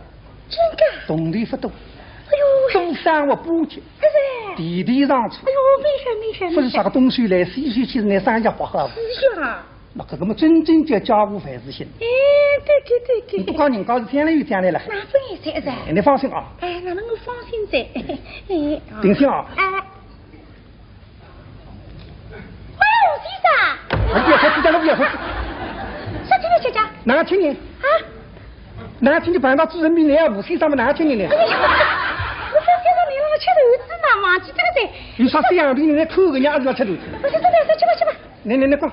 真的。动力不多。哎呦。东山我补去。地上去。哎呦，没事。不是啥个东西来，西水去那商家不好。是呀。那这个么真正叫家务凡事兴。对。你不讲人家是将来又将来了。那不也是噻。你放心啊。那能够放心噻。定心啊。喂，吴先生。我不要说，我不要说。啥听你姐姐？哪听你？哪听你碰到主人民来吴先生嘛？哪听你呢？我说先生，你让我吃豆子呢，忘记这个噻。有啥这样的人来抠个伢子要吃豆子？我说真的，去吧。来讲。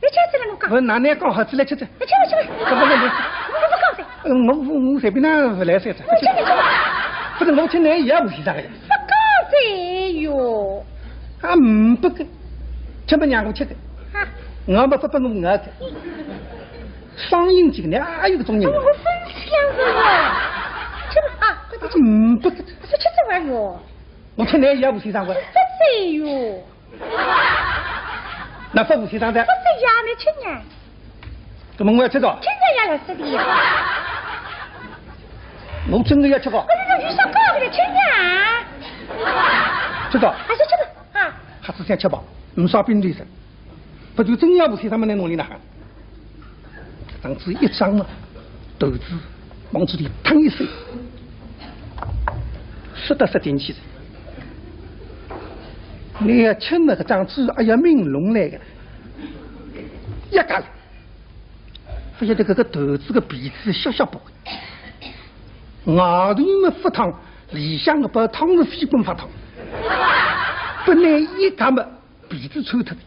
你吃子了我讲。我拿你讲好子来吃。去吧。我不讲噻。我随便哪来噻。我吃你去吧。不是我吃你也吴先生的。不讲噻哟。不给，吃不让我吃的。我不我的。双阴经的有个种人。我分析两个哟。吃吧啊，不给。我吃这玩意哟。我吃你也吴先生的。不呦，那不服气当的？不是呀，你去年。怎么我要吃到？现在呀，老师的呀。我真的要吃到。我是遇上高的了，去年。吃到。还是吃吧啊。还是想吃饱，没啥病的噻。不就真要不起他们来努力呢？当时一张了，豆子往这里腾一塞，说得是点气噻。你要吃那个张纸，哎呀，明龙来的，一嘎，不晓得这个豆子的鼻子小小薄，外头么发烫，里向的把汤是飞滚发烫，不然一嘎么鼻子抽脱的。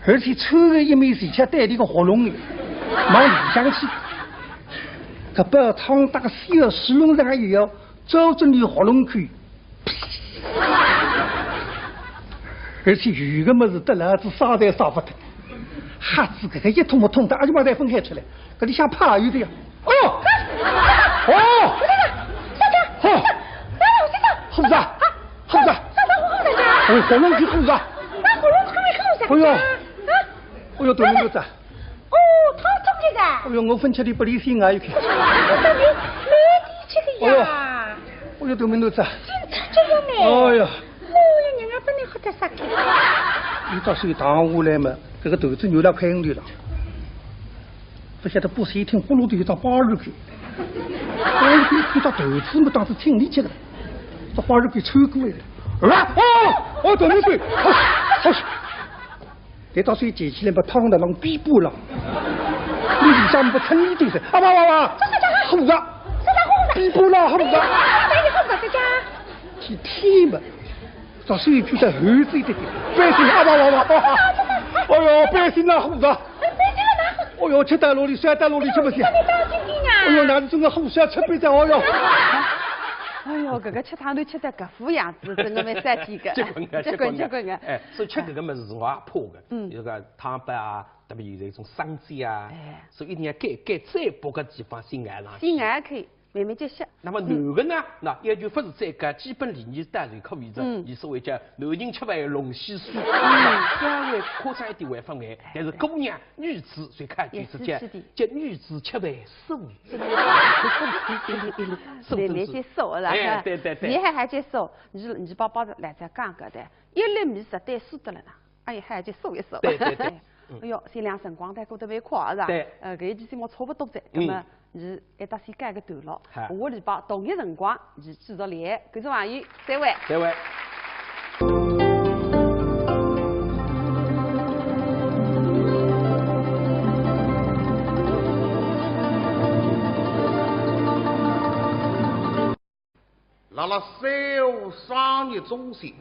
而且抽的一枚水枪带的个活龙的，往里向去，可把汤打个小石龙上也要照着你活龙去，而且有个么子得了子烧都烧不得，哈子这个一通不通的，而且把它分开出来，这里像怕有的呀。哦，哦，好，猴子，猴子，哦，活龙去猴子，哎呦。哎呦，对面子。哦，他中这个。哎呦，我分吃的不离心啊，有看。我没地吃个呀。哎呦，对面子。警察这样没？哎呀。哦呀，人家不能喝得啥个。你到水塘下来嘛，这个豆子牛了快1了。不晓得不是一听呼噜的一张80块。80块看到豆子嘛，当时挺力气的，这80块抽过来了。啊！哦，对面子，好。这到水捡起来把汤的让逼不了，你里向不称你对噻？啊哇！猴子，逼不了猴子。去天嘛，到水去的猴子一点，百姓啊哇！哎呦，百姓啊猴子！哎呦，吃大罗里酸大罗里吃不起。哎呦，那是种个猴子吃不着哦哟。哎呦，这个吃汤都吃得搿副样子，真的蛮3天个。结棍个。哎，所以吃这个么子我也怕的。有个汤白啊，特别有那种生煎啊，所以一定要改再薄个地方先挨上。先挨开，慢慢接吸。那么男的呢，那要求不是这个基本礼仪当然可以的，以所谓叫男人吃饭龙戏书，稍微夸张一点还分外，但是姑娘、女子最看句是叫女子吃饭素贞。慢慢接受了，哎，对。你还接受？你宝宝来再讲个的，一粒米实在输得了呢，哎呀，还接受一受。对。哎呦，先两辰光，但过得蛮快是吧？对。搿几天我差不多在，那么你还得先改个段落。下个礼拜同一辰光，你继续来，观众朋友，再会。辣辣3河商业中心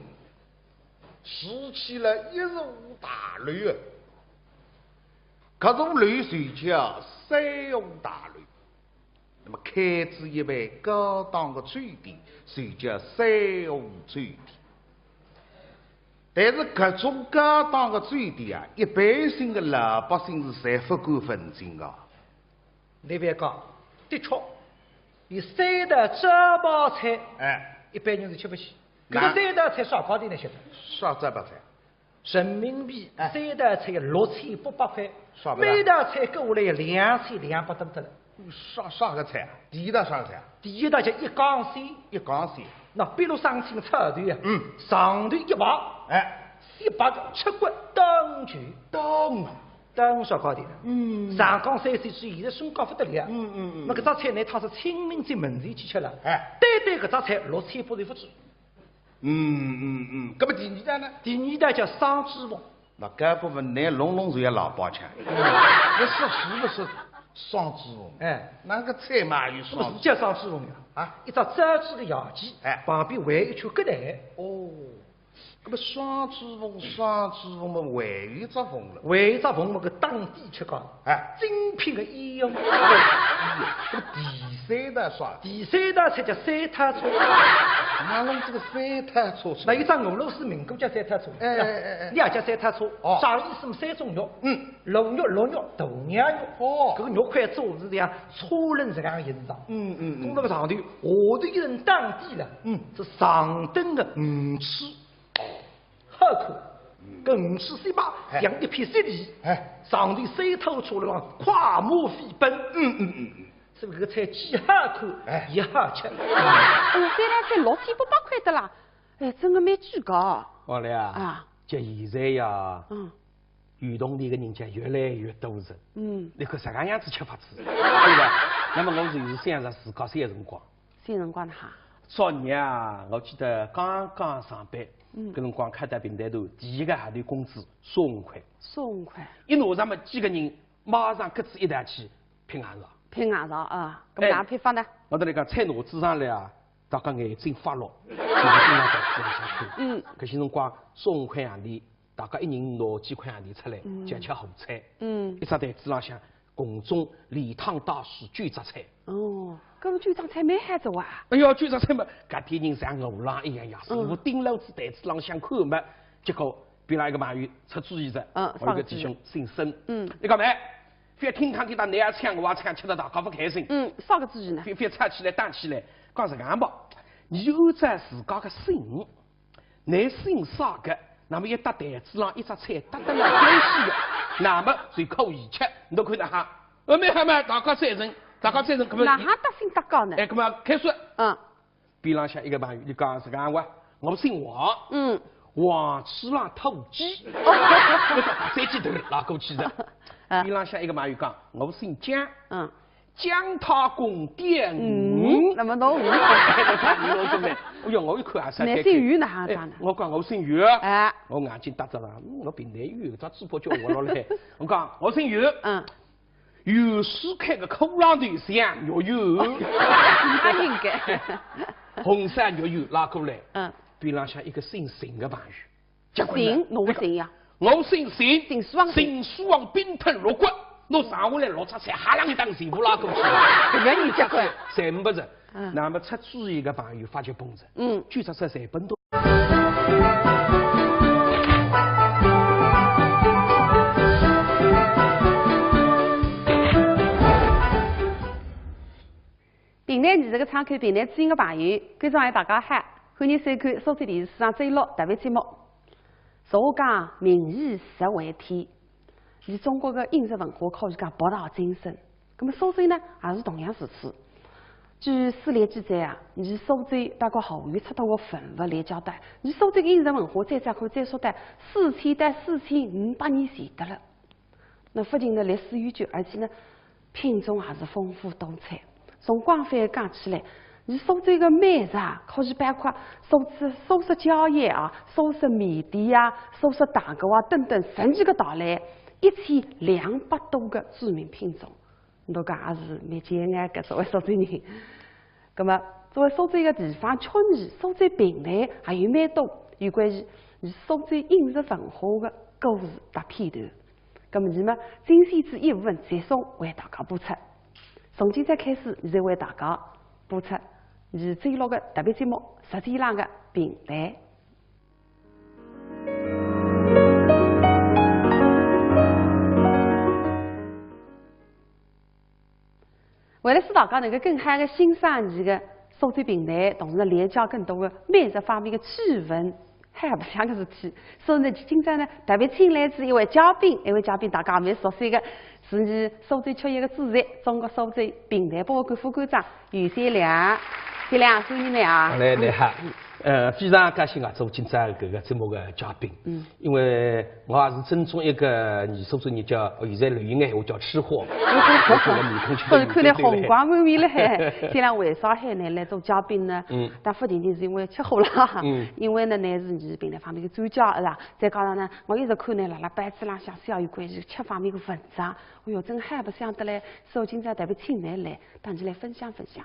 拾起了15大雷啊！这种雷谁叫3河大雷？那么开支一位高档的酒店，谁叫3河酒店？但是各种高档的酒店啊，一般性的老百姓是侪不敢分清的。那边讲，的确。你3道招牌菜，一般人是吃不起。这个3道菜啥价钿呢？晓得？啥招牌菜？人民币3道菜6800块，啥每道菜搁下来2200多得了。啥个菜？第一道啥个菜？第一道叫一缸鲜。一缸鲜。那比如上清炒团啊，上头一排，100个吃骨当全。当啥价钿？上港3岁之现在升高不得了。那搿只菜呢，它是清明节门前去吃了。单搿只菜6800就不止。搿么第二道呢？第二道叫双鸡凤。那搿部分拿龙就要老包吃。那是不是双鸡凤？那个菜嘛有双。不是叫双鸡凤呀？一只炸鸡的牙鸡，旁边围一圈疙瘩。那么双鸡凤嘛，还有一只凤了。还有一只凤嘛，个当地吃讲，精品的医用。这个第3道啥？第3道菜叫三塔车。那弄这个三塔车，那一张俄罗斯民歌叫三塔车。你也叫三塔车？啥意思嘛？3种肉。龙肉、鹿肉、大羊肉。这个肉块做是这样，车轮这样印上。从那个上头，下头一人当地了。是上等的鱼翅。口，跟5十岁吧，养一片雪地，上头水头出来跨马飞奔，所以这个菜几好看，一好吃。哎呀，再来才6千800块的啦，哎，真的蛮贵高。王来啊，就现在呀，运动的人家越来越多人，你看啥个样子吃法子，对吧？那么我就是想着自家三辰光，哈。昨年啊，我记得刚刚上班，搿辰光看到平台头第一个号头工资25块，25块，一拿上么几个人马上各自一抬起拼硬上，拼硬上啊，搿哪批发呢？我跟你讲，菜拿子上来啊，大家眼睛发绿，就是经常在电视上看，搿些辰光25块洋钿。大家一人拿几块洋钿出来，就吃好菜。一只台子浪向各种礼堂大师卷杂菜。哦，搿个卷杂菜蛮好做啊！哎哟，卷杂菜嘛，搿点人像牛郎一样呀，师傅顶楼子台子浪向看嘛。结果别那一个朋友出主意着，我一个弟兄姓孙，你讲没？非听堂听到你也唱我也唱，吃得大家不开心。啥个主意呢？非唱起来打起来，讲是这样吧，你就按照自家的姓，你姓啥个？那么一搭台子上一只菜搭得了关系的，那么就可以吃。你都看到哈？没哈嘛，大家3人，搿么？哪哈搭姓搭高呢？搿么开说。边浪向一个朋友，你讲是讲我姓王。王吃了土鸡。3鸡头拉过去的。边浪向一个朋友讲，我姓姜。姜太公点鱼，那么侬鱼，哎呦，我一看啊，你姓于哪哈长呢？我讲我姓于，我眼睛搭着了，我平台鱼，这嘴巴叫我落来，我讲我姓于，有时开个口浪头像肉油，那应该，红山肉油拉过来，边浪向一个姓邢的朋友，邢，侬姓呀？我姓邢，姓苏王冰吞肉骨。侬上下来落出菜，哈啷一当全部拉过去，搿个你结棍，全部人。那么出主意个朋友发觉蹦着，举着说谁奔多。平台你这个窗口平台知音个朋友，跟上来大家喊，欢迎收看苏州电视上最乐特别节目。俗话讲，民以食为天。以中国的饮食文化可以讲博大精深，那么苏州呢也是同样如此。据史料记载啊，以苏州包括后院出土的文物来交代，以苏州的饮食文化再可以追溯到4000到4500年前的了。那不仅呢历史悠久，而且呢品种也是丰富多彩。从广泛讲起来，以苏州的美食啊，可以包括苏式蕉叶啊、苏式米底啊、苏式蛋糕啊等等10几个道类。1200多个著名品种，侬讲也是蛮惊讶的。作为苏州人，那么作为苏州一个地方区域，苏州平台还有蛮多有关于苏州饮食文化的故事搭片段。那么，精选之一部分接送为大家播出。从今朝开始，现在为大家播出最乐的特别节目《实际上的平台》。为了使大家能够更好的欣赏这个苏州平台，同时呢了解更多的美食方面的趣闻，还不像个事体。所以呢，今朝呢特别请来一位嘉宾，大家蛮熟悉的，是你苏州区一个主席，中国苏州平台博物馆副馆长于三良。三良，欢迎你啊！你好。非常高兴啊，做今朝搿个节目的嘉宾。因为我也是正宗一个苏州人叫，现在流行的闲话叫吃货。不是看来红光满面了还。三良为啥还来做嘉宾呢？但不仅仅是因为吃货啦，因为呢，乃是你平台方面的专家是吧？再加上呢，我一直看呢，辣班子浪向写有关于吃方面的文章。哎哟，真还不想得嘞！所以今朝特别请你来，当你来分享分享。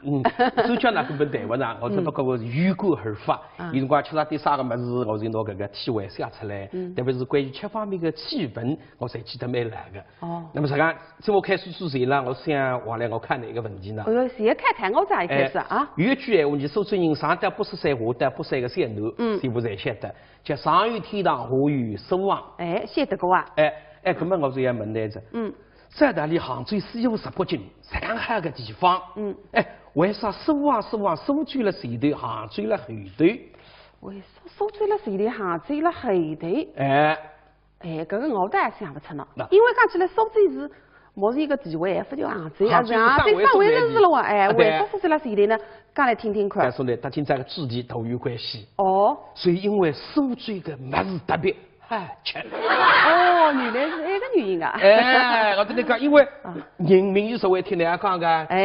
专家那根本谈不上，我只不过是有感而发。有辰光吃啥点啥个么子，我就拿搿个体会写出来。特别是关于吃方面的气氛，我才记得蛮来的。那么实际上，节目开始之前呢，我想王来我看的一个问题呢。谁开谈我这一开始啊？有一句闲话，你苏州人上得不是山，下得不是一个山南，全部侪晓得，叫上有天堂，下有苏杭。晓得过啊？搿么我就要问来着。在大理杭州四有18景，这样好个地方。为啥苏杭苏州了前头，杭州了后头？为啥手追了前头下追了后头？哎，搿个我倒也想不出呢。因为讲起来手追是莫是一个地位，不就下追啊？这样对上位人士了哇！哎，为啥手追了前头呢？讲来听听看。说呢，它跟这个肢体都有关系。哦。所以因为手追个物事特别好吃。哦，原来是这个原因啊！哎，我跟你讲，因为人民有所谓听人家讲个，吃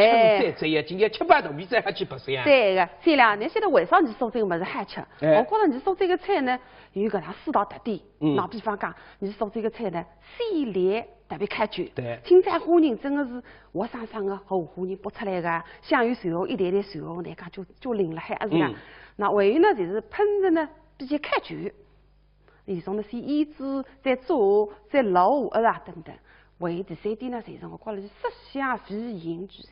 再追呀，今天700多米再还去白相。对个，对了，你现在为啥你说这个物事好吃？我觉着你说这个菜呢，有搿能4大特点。拿比方讲，你说这个菜呢，鲜烈特别开卷。对。青菜花仁真的是活生生的红花仁剥出来个，香油蒜蓉一袋袋蒜蓉，那家就淋了海是呀。那还有呢，就是烹饪呢比较开卷。里从呢先腌制，再做，再卤，是吧？等等。还有第3点呢，就是我觉着是色香味形俱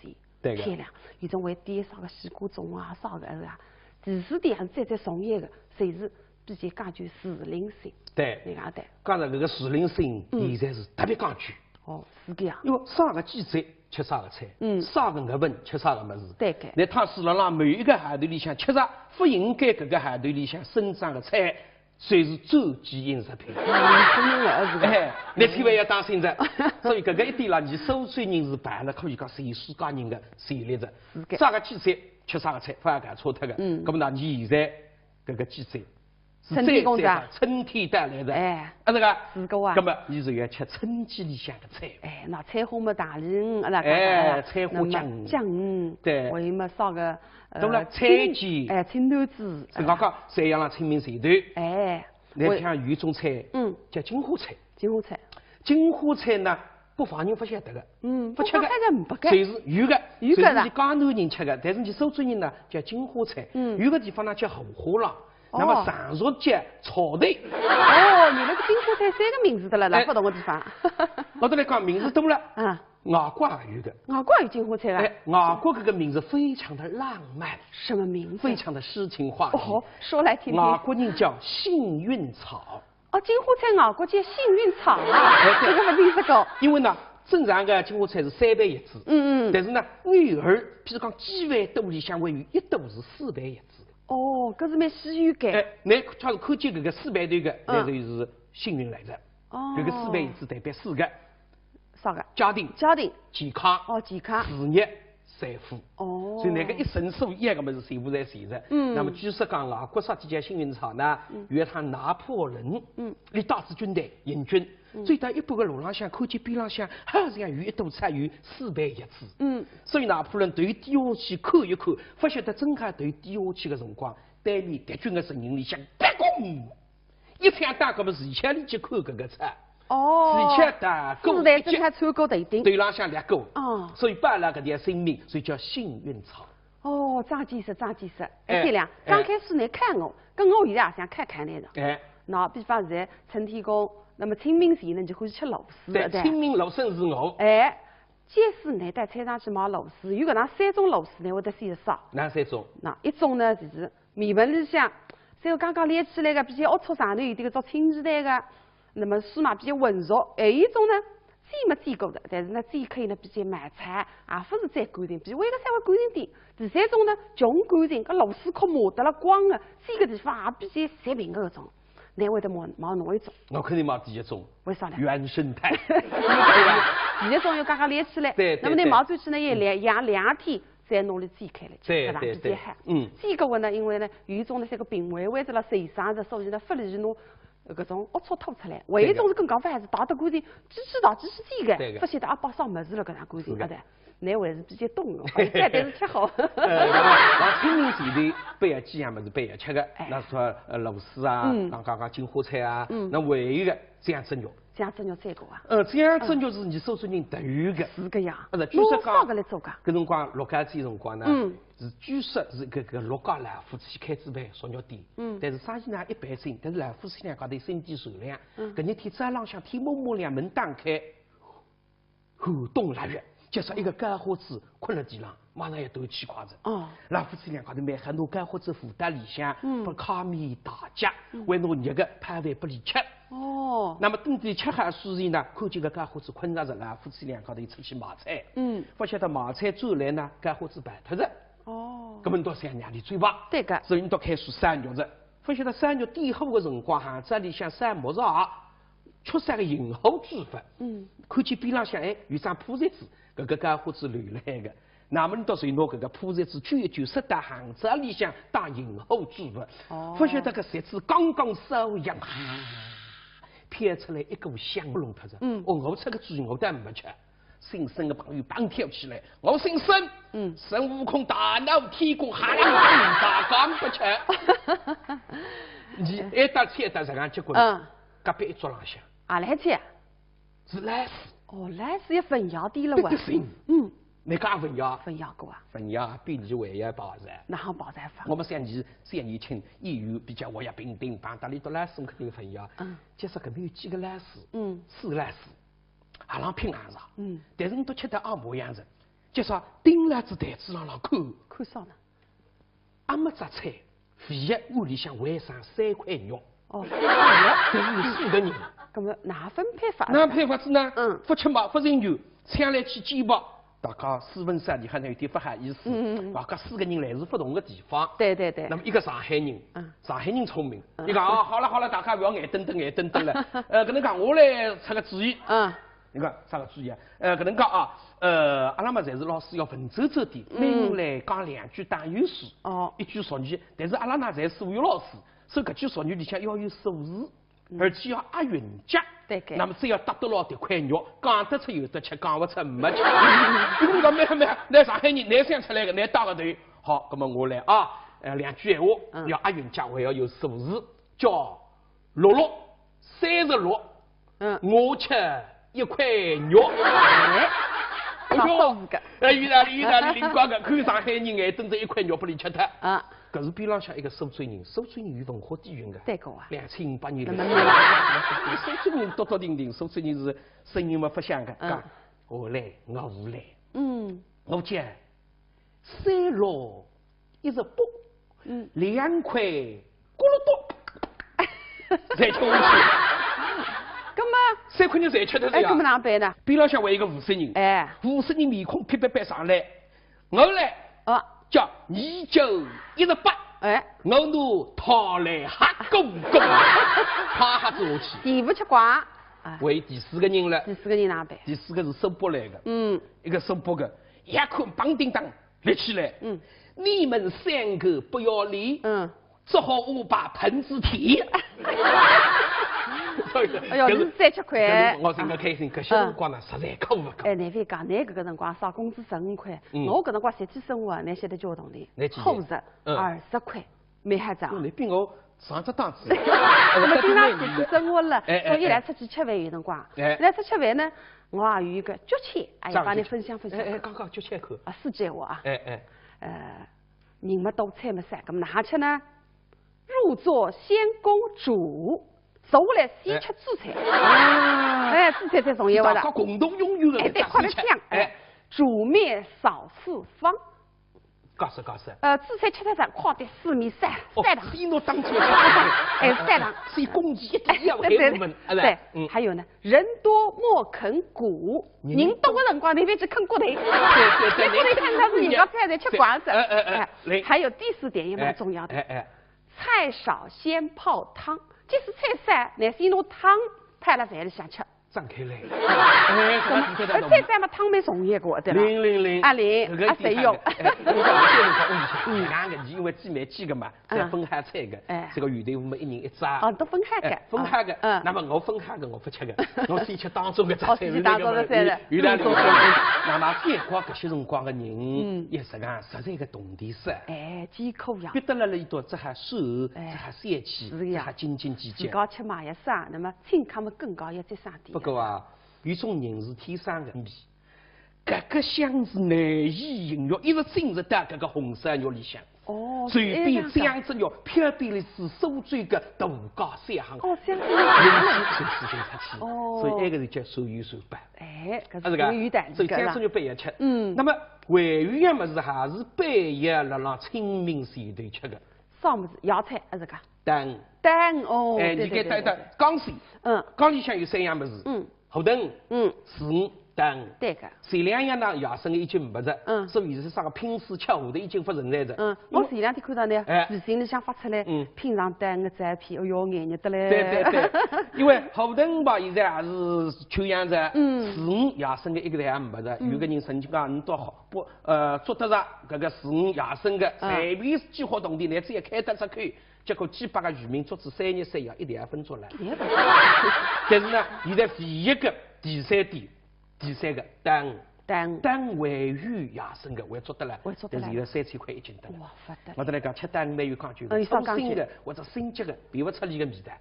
全，漂亮。有种会点啥个西瓜种啊，啥个是吧？第4点还是再从业的，侪是比较讲究时令性。对，你讲对。刚才搿个时令性，现在是特别讲究。哦，是搿样。因为啥个季节吃啥个菜，啥个月份吃啥个物事。对个。那它是让每一个海头里向吃啥，不应该搿个海头里向生长的菜。虽是周期饮食品，哎，你千万要当心着。所以搿个一点啦，你收税人是办了，可以讲全世界人的权利着。啥个季节吃啥个菜，不要搞错脱个。咁么呢，你现在搿个季节是春天带来的，哎，是个。是个啊。咁么你就要吃春季里向的菜。哎，那菜花么大鱼，哎，菜花酱鱼，对，还有么烧个。懂了，菜鸡，哎，青豆子，是刚刚山羊了清明前头，哎，来像有一种菜，叫金花菜。金花菜，金花菜呢，北方人不晓得的，不吃的，这是有的，有的是江南人吃的，但是你苏州人呢叫金花菜，有个地方呢叫荷花郎。那么上述节草头。哦，你那个金花菜3个名字的了，不同的地方。我都来讲名字多了。啊。外国也有的。外国有金花菜啊。哎，外国这个名字非常的浪漫。什么名字？非常的诗情画意。哦，说来听听。外国人叫幸运草。哦，金花菜外国叫幸运草啊。这个不听说过。因为呢，正常的金花菜是3倍1枝。但是呢，偶尔，譬如讲几万朵里向会有1朵是4倍1枝。哦，搿是蛮稀有的。哎，你假如看见搿个4倍头个，那就是幸运来着。哦。搿个4倍1枝代表4个。啥个？家庭、健康、健康、事业、财富。哦。所以那个一生所一个么子全部在现着。那么据说讲外国啥几家幸运草呢？有一趟拿破仑，你带着军队行军，走到一半个路浪向，看见边浪向好像有一朵菜有4倍1枝。所以拿破仑对低下去看一看，不晓得正好对低下去的辰光，对面敌军的阵营里向别攻，一枪打个么子，2枪里去看搿个菜。哦，是的，子弹正好穿过头顶，对浪向2个，所以把了搿点生命，所以叫幸运草。哦，长见识，长见识。哎，对了，刚开始你看我，跟我现在也想看看那个。哎，那比方现在春天讲，那么清明前呢，你就欢喜吃螺丝，对，清明螺笋是我。哎，假使你到菜场去买螺丝，有搿能3种螺丝呢，会得选啥？哪3种？那一种呢就是面盆里向，这个刚刚练起来个，比较龌龊上头有点个做清鸡蛋个。那么丝嘛比较浑熟，还有一种呢煎没煎过的，但是呢煎可以呢比较慢菜，也不是再干净，比为个稍微干净点。第3种呢穷干净，搿螺丝壳磨得了光的，煎个地方也比较晒平个搿种。你会得买哪一种？我肯定买第1种。为啥呢？原生态。第1种要刚刚练起来，对。那么你买回去呢要养2天，再拿来煎开来，对比较好。煎个话呢，因为呢有一种呢这个病围着了受伤的，所以呢不利于侬。搿种龌龊吐出来，还有一种是更讲法还是打得干净，机器打机器煎的，不晓得啊把啥物事了搿样干净，对的。你还是比较懂的，但是吃好。往清明前头备个几样物事备个吃个，那说螺丝啊，刚金花菜啊，那还有一个酱汁肉。酱汁肉再个啊？酱汁肉是你苏州人特有的。是个样。据说讲，搿来做噶？搿辰光陆家嘴辰光呢，是据说是搿陆家老夫妻开支办烧肉店，但是生意呢一般性，但是老夫妻俩高头心地善良。搿日天早浪向天蒙蒙亮，门打开，寒冬腊月，就说一个干花子困了地上，马上要端起筷子。老夫妻俩高头买很多干花子附到里向，不烤面大夹，为侬热个派饭不离吃。那么等地吃好水前呢，看见个干花子困着了，夫妻俩高头出去买菜。不晓得买菜转来呢，干花子摆脱着。搿么到想让你追吧。对个。所以你到开始杀肉着，不晓得3月底后的辰光，巷子里向晒木上，缺少个银后煮法。看见边浪向有张铺席子，搿个家伙子留来个。那么到时拿搿个铺席子卷一卷，塞到巷子里向当银后煮法。不晓得搿席子刚刚收一撇出来一股香浓特子。我吃个猪我但没吃。姓孙的朋友绑跳起来，我姓孙，孙悟空大闹天宫，哈啦大刚不吃。你一打车一打这样结果，隔壁一桌浪向，来吃，是来世。来世也分窑店了哇。你讲分窑？分窑过啊？分窑比你为要保障。哪行保障法？我们3年前医院比较活跃平定，帮大里到来世肯定分窑。假设搿边有几个来世，4个来世。阿拉拼硬上，但是你都吃得阿模样子，就说盯辣子台子上看啥呢？阿没只菜，唯一屋里向还剩3块肉。这是有4个人。那么哪分配法？哪配法子呢？不吃嘛，不饮酒，抢来去煎包。大家4分3里还能有点不好意思。大家4个人来自不同的地方。对。那么一个上海人，上海人聪明，你讲好了，大家不要眼瞪瞪了。搿能讲我来出个主意。你看啥个主意啊？搿能讲啊，阿拉嘛侪是老师要文绉绉的，每人来讲2句打油诗，1句俗语。但是阿拉那侪数学老师，所以搿句俗语里向要有数字，而且要押韵脚。对。那么只要搭得牢迭块肉，讲得出有得吃，讲不出没吃。因为讲没，来上海人，来想出来个，来打个头。好，那么我来啊，2句闲话要押韵脚，还要有数字，叫6636。我吃1块肉。意大利灵光个，看上海人眼瞪着1块肉不里吃脱。搿是边浪向一个苏州人有文化底蕴个。对个啊。2008年来。苏州人多多定定，苏州人是声音嘛不响个。我来，我无来。我讲3618，2块咕噜多，再吃下去。咁么3块人侪吃得着呀？咁么哪办呢？边浪向还有一个50人，50人面孔撇上来，我来，叫2918，我拿掏来哈公，哈做下去。第5吃瓜，为第4个人了。第4个人哪办？第4个是收拨来的，一个收拨的，一看梆叮当立起来，你们3个不要理，只好我把盆子踢。哎呦，是3、7块。我真个开心，搿些辰光呢，实在可不够。难非讲，㑚搿个辰光少工资15块，我搿辰光实际生活，㑚晓得交通的，伙食20块，蛮吓涨。你比我上只档次。那么经常实际生活了，所以来出去吃饭有辰光，来出吃饭呢，我也有一个脚签，帮你分享。刚脚签口。4句闲话啊。人没多菜没散，咁哪吃呢？入座先公主。坐下来先吃主菜，主菜才重要的。大家共同拥有的。对，快点讲。煮面少4方。告诉。主菜吃得上，快点4面3堂。先拿当初3堂。所以公鸡一定要给我们。对，还有呢，人多莫啃骨，人多的辰光你别去啃骨头。对。你骨头看到是人家菜在吃瓜子。还有第4点也蛮重要的。菜少先泡汤。即使菜散，乃先拿汤派了饭里向吃。张开来。菜散嘛，汤蛮重要个，对吧？000。谁用？两个人因为鸡蛮鸡个嘛，再分开菜个。这个鱼头我们1人1只。都分开个。分开个。那么我分开个，我不吃个，我先吃当中个菜。当中的菜的。那么再光搿些辰光个人，也是讲实在个懂得事。艰苦呀。别得了一道，这还瘦，这还帅气，这还斤斤计较。自家吃嘛也少，那么健康嘛更高，要再上点。不过啊，有种人是天生的，搿个香是难以形容，一直浸入到搿个红烧肉里向。随便这样子肉，偏偏的是苏州个大家3行。香肉从4分出去。所以那个是叫手有手办。搿是有胆所以香肉半夜吃。那么还有一样物事，还是半夜辣辣清明前头吃的。啥物事？药菜还是个？蛋。你该蛋缸水。缸里向有3样物事。河豚。猪。但对个。前两样呢，野生的已经没着，所以是啥个拼死吃活的已经不存在着。我前两天看到呢，微信里向发出来，拼上蛋的照片，哎哟，眼热得嘞。对，因为后头吧，现在也是求养着，四五野生的一个也没着，有个人曾经讲，你到好不做得着这个四五野生的，随便计划动地，乃至也开得出去。结果几百个渔民足至3日3夜一点分做了。但是呢，现在第一个、第三个蛋位于野生的，我也做得了。但是现在3000块一斤的。哇，发得。我得来讲，吃蛋没有讲究的，粗心的或者心急的辨不出里个味道。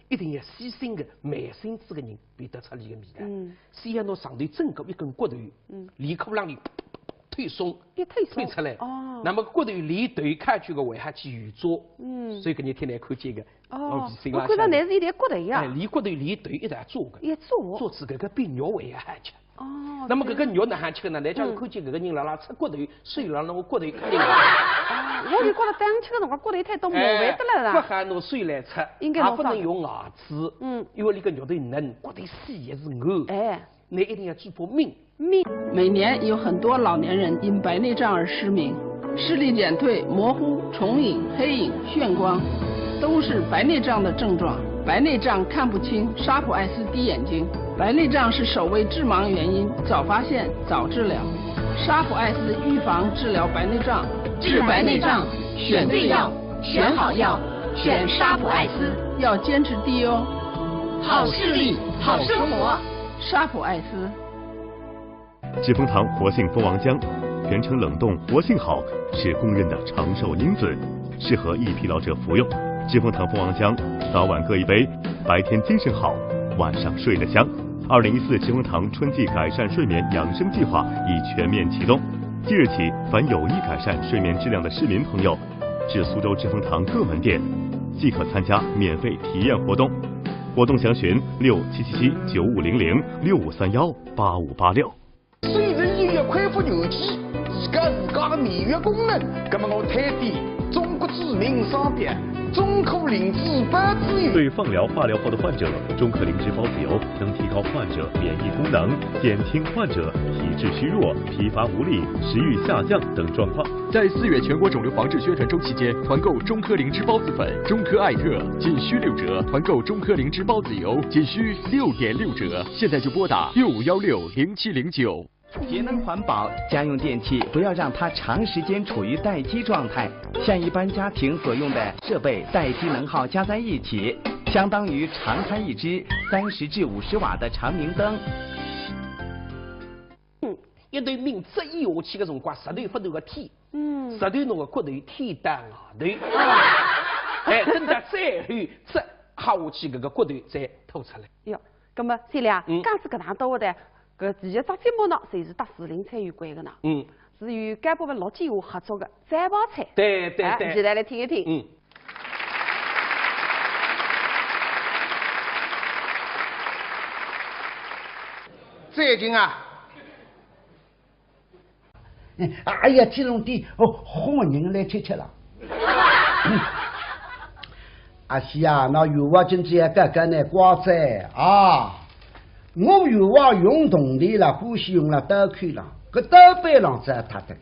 一定要细心的、慢心思的人辨得出里个味道。先要拿上头整个一根骨头，离裤浪里推松，推出来。那么骨头离头看去个为还去圆做。所以搿日天来看见个。我看到那是一点骨头呀。离骨头离头一定要做个。也做。做出搿个比肉还要好吃。那么搿个肉哪好吃呢？来讲看见搿个人辣吃骨头，水辣我骨头肯定。我就觉得当吃个辰光骨头太多，麻烦得了啦。不喊拿水来吃，也不能用牙齿。因为那个肉头嫩，骨头细也是硬。你一定要记住命。每年有很多老年人因白内障而失明，视力减退、模糊、重影、黑影、眩光，都是白内障的症状。白内障看不清，沙普艾斯滴眼睛。白内障是首位致盲原因，早发现早治疗。沙普艾斯预防治疗白内障，治白内障选对药，选好药，选沙普艾斯，要坚持滴哦。好视力，好生活，沙普艾斯。知蜂堂活性蜂王浆，全程冷冻，活性好，是公认的长寿因子，适合易疲劳者服用。知蜂堂蜂王浆，早晚各一杯，白天精神好，晚上睡得香。2014知蜂堂春季改善睡眠养生计划已全面启动，即日起，凡有意改善睡眠质量的市民朋友，至苏州知蜂堂各门店即可参加免费体验活动。活动详询6777-9500-6531-8586。虽然医院恢复有机，自家的免疫功能，那么我推荐中国知名商店中科灵芝孢子油。对放疗、化疗后的患者，中科灵芝孢子油能提高患者免疫功能，减轻患者体质虚弱、疲乏无力、食欲下降等状况。在4月全国肿瘤防治宣传周期间，团购中科灵芝孢子粉、中科艾特仅需6折，团购中科灵芝孢子油仅需6.6折。现在就拨打65160709。节能环保，家用电器不要让它长时间处于待机状态，像一般家庭所用的设备待机能耗加在一起，相当于常开一支30至50瓦的长明灯。一对命这一下去的辰光，石头不能个天，石头那个骨头天打外头，等到再后这下去搿个骨头再吐出来。哟，那么三亮，刚子搿趟到的。搿第一只节目呢，侪是搭士林参与过的呢。是与该部分陆建华合作的摘包菜。对，现在来听一听。最近啊，哎呀，天龙地好人来吃了。阿西啊，那有我今天刚刚呢瓜子啊。我有话用动力了，呼吸用了刀口了，搿刀背上在他的。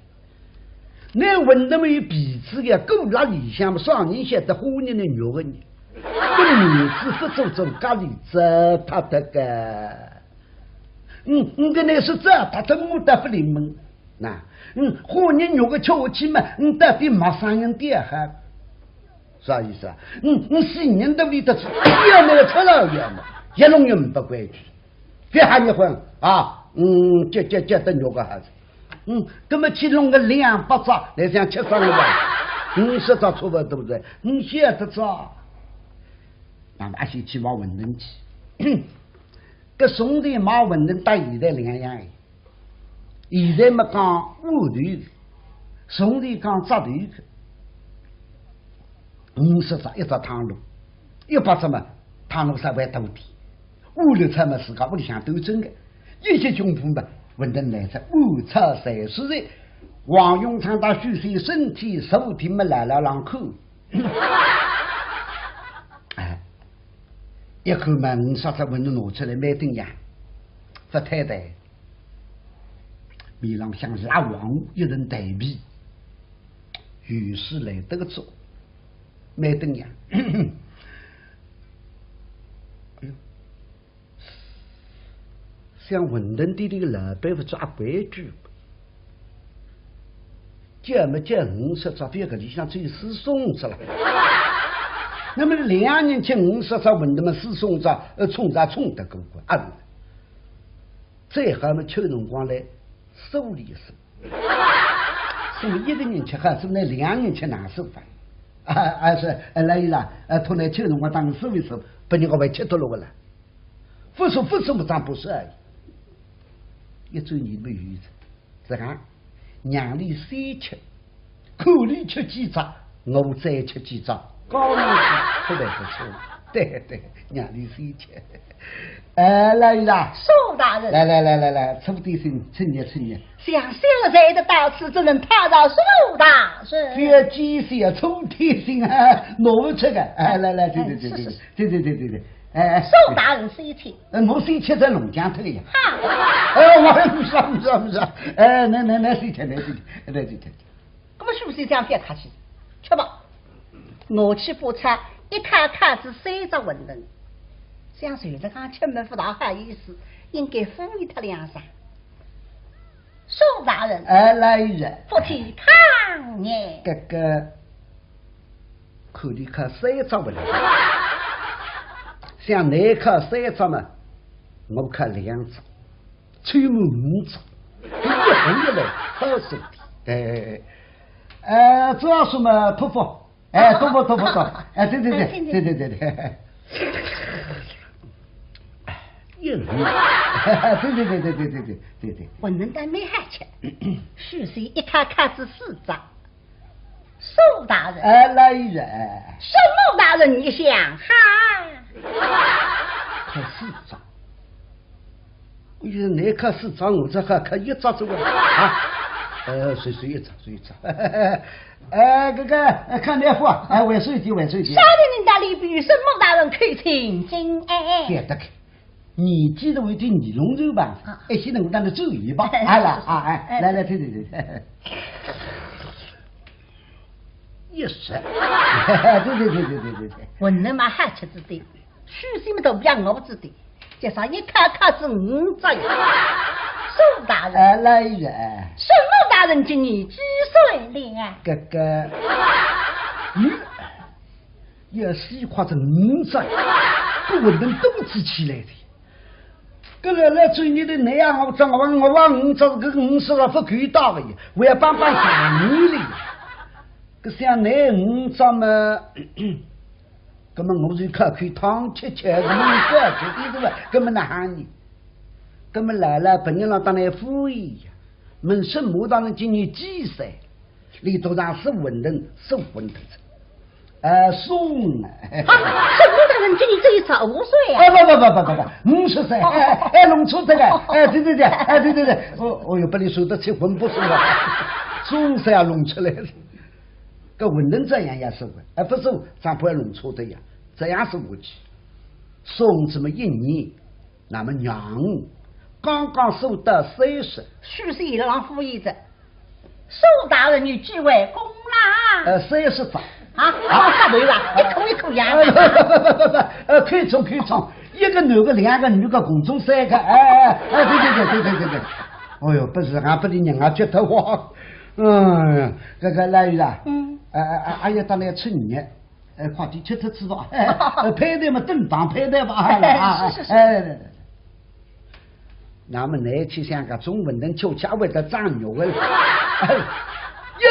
那闻到没有鼻子的，够辣里向么？双人晓得花人的肉的人，搿女子不做咖喱在他的个。搿那是这他的我得不灵门，那花人肉个吃下去嘛，到底没啥人点哈？啥意思啊？是人都里头吃，要那个吃了样嘛，一弄也不规矩。别喊你混啊！这等肉个孩子，那么去弄个200张来想吃上个50张差不多对不对？晓得着？那么先去买馄饨去，搿宋代买馄饨到现在两样的，现在么讲乌头的，宋代讲扎头的，50张一只汤炉，100张嘛汤炉稍微多点。5-6菜嘛，自家屋里向都蒸的，一些穷苦嘛，馄饨来吃5菜3蔬菜，王永昌到虚岁身体15天嘛来了2口，一口嘛5-6只馄饨拿出来买顿呀，不太太，面上像拉王一人对比，于是来得个做，没得呀。哎呦，像文登地个老板不抓规矩，这么这50兆别个里向最死送子了。那么2年前50兆文登么死送子，冲得够过啊！最后么秋辰光来收理收，什么1个人吃哈，什么那2年吃哪收饭？是来伊拉拖来秋辰光当收一收，把人家外吃脱了了。不说么咱不是而已，一周年没有子，这个娘里3吃，口里吃几张，我再吃几张，高明是不来不错。对，娘里3吃。来伊拉，苏大人，来，出点声，趁热。像秀才的到此，只能讨到苏大人。别几岁出点声啊，挪不出个。来，对。苏大人谁吃？我谁吃在龙江头呀？好。我不是。那谁吃？来。那么是不是这样别客气？吃吧。我去补菜，一看子3只馄饨。像随着刚出门不大好意思，应该敷衍他2声。苏大人，来人，不提抗议。哥哥，口里看3只馄饨，像你看3只嘛，我看2只，吹满5只，一横一来好手的。主要是嘛托付，托付，对。对，馄饨蛋没好吃，许是一卡子4张。苏大人，来人，什么大人你想哈？看4张，我觉得你看4张，我这还看1张走啊？随一张。哥哥，看那副，晚睡点。少年人家里比什么大人可以清静别得看。你记得为对你龙舟吧？现在我让他走一吧。来，对。也是。对。我那么好吃子的，许什么都不要我子的，加上一卡子5只。苏大人，来人。什么大人今年几岁了？哥哥，也是夸成5只，不稳能动起起来的。这来追你的那样，我往5只这个50了不够大的，我要帮3年了。这像那5只嘛，那么我就看汤吃，这个根本哪里？根本来了，本人让当来敷衍呀。门生母当然今年几岁？里头上是稳当送馄饨。送啊！什么大人今年只有15岁啊？不，50岁。弄错这个。对。我又把你说的结婚不送了，总是要弄出来的。这馄饨这样也是的，不是咱不要弄错的呀，这样是无忌。送这么1年，那么娘刚刚收到30，许是一郎敷衍着。苏大人你居为公啦？30张。啥对了？一口牙。可以冲，一个男的2个女的共中3个。对。哦哟，不是，俺不的人觉得话。这个来人啦。阿爷当来吃年，快点吃知道。配对嘛，正当配对吧。是。那么来去像个中文人就家为的长牛了，一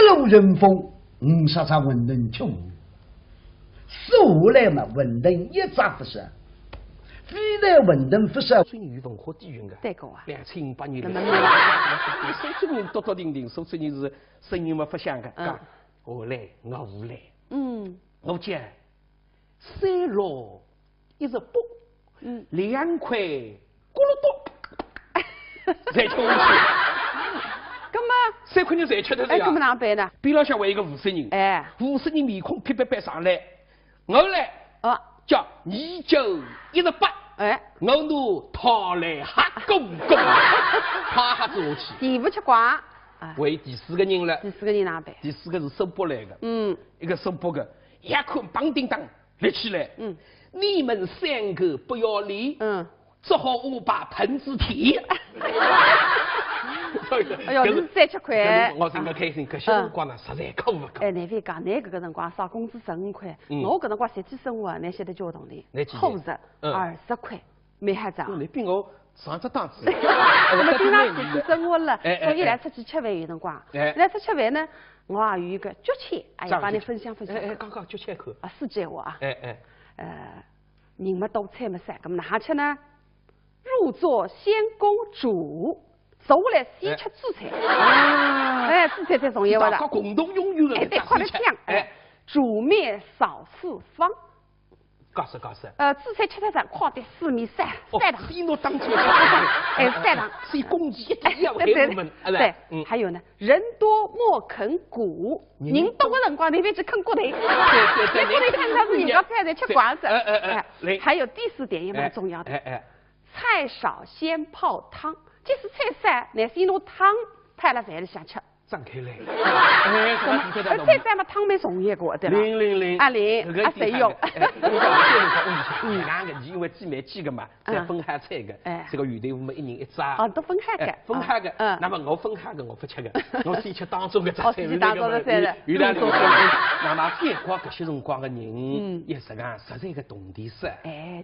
路人风，50场文人穷，15来嘛文人一扎不是，非来文人不是。春雨文化底蕴的，对个啊，2008年的，手指人多定，手指人是声音嘛不响的，我来，我讲3落1是卜，2块咕噜多。再吃下去，那么3块钱再吃的这样，那么哪办呢？边浪向为一个50人，50人面孔撇上来，我来叫2918，哎，我努讨来哈公公，哈做下去。第五吃瓜。为第四个人了。第四个人哪办？第四个是收拨来的。一个收拨的，一看梆叮当立起来。你们三个不要理。只好我把盆子提。哎呦，是3-7块。我真个开心，搿些辰光呢，实在可不可。哎，难非讲，那搿个辰光少工资15块，我搿辰光实际生活，那晓得交通里，伙食20块，没还涨。你比我上只档次。那么经常实际生活了，所以来出去吃饭有辰光，来出吃饭呢，我也有一个脚签，哎呀，帮你分享分享。刚刚脚签口。4句话啊。人没多菜没散，咁哪吃呢？入座先公主，坐下来先吃主菜。哎，主菜才重要的。大家共同拥有的。哎，对，快点讲。煮面少4方。告诉。主菜吃得上，快点4米3堂。比侬当初吃哎，3堂。所以公鸡一要给我们，对，还有呢，人多莫啃骨，人多的辰光你别去啃骨头。对，骨头看到是人家菜在吃瓜子。还有第4点也蛮重要的。菜少先泡汤，即使菜少，但是侬汤派了饭里想吃。张开来。菜少嘛汤蛮重要个，对吧？000谁用？两个因为鸡蛮鸡个嘛，再分开菜个，这个鱼头我们1人1只。都分开个。分开个。那么我分开个我不吃个，我先吃当中个菜。当中的菜的。原来那么再光搿些辰光个人，也实讲实在个懂得色。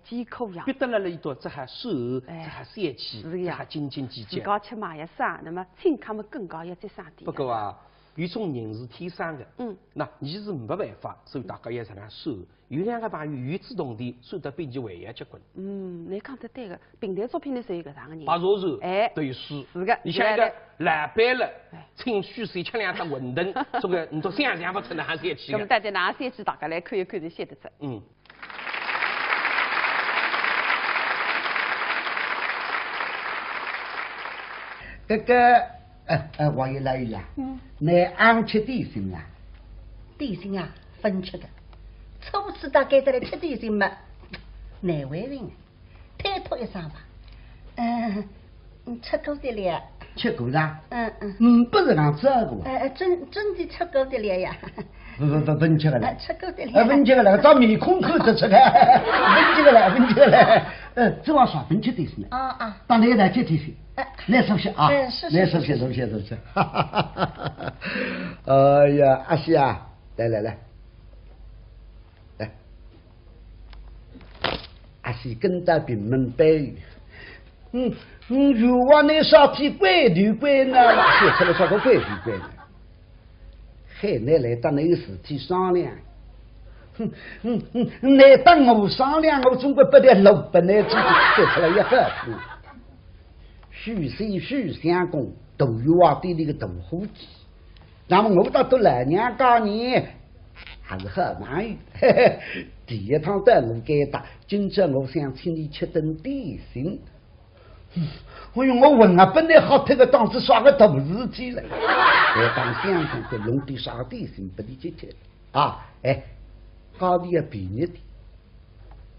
艰苦呀。别得了一道，这还瘦，这还三气，这还斤斤计较。自家吃嘛也少，那么请客嘛更高要再上点。不过啊，有种人是天生的，那你是没办法，所以大家也是那收。有2个朋友与之同地，收得比你还要结棍。你讲得对个，平台作品里是有搿样个人。白若柔，都有书。是个。你像一个老板了，请虚水吃2只馄饨，这个你都想不出哪3期。那么大家哪3期大家来看一看就晓得出。这个王爷来了，你安吃点心啊？点心啊，分吃的。初次大概在来吃点心嘛，难为人，推脱一声吧。吃过的了。吃过啦？不是讲这个。真的吃过的了呀。不吃个了。吃过的了。不吃个了，照面孔看着吃个。不吃个了，不吃个了。这往上分吃点心呢。当你来吃点心。来熟悉啊！来熟悉。哎呀，阿西啊，来，阿西跟到平门背。如果你上天怪头怪呢，写出来啥个怪头怪呢？海奶来当那个事体商量。来当我商量，我中国不得老不来自己写出来一个。许相公都有啊对那个同伙计，那么我到来年家呢还是很满意。第一趟带我给打，今朝我想请你吃顿点心。哎呦，我问啊，本来好这个当时耍个大事体了，当相公在弄点啥点心不理解吃啊？高的要便宜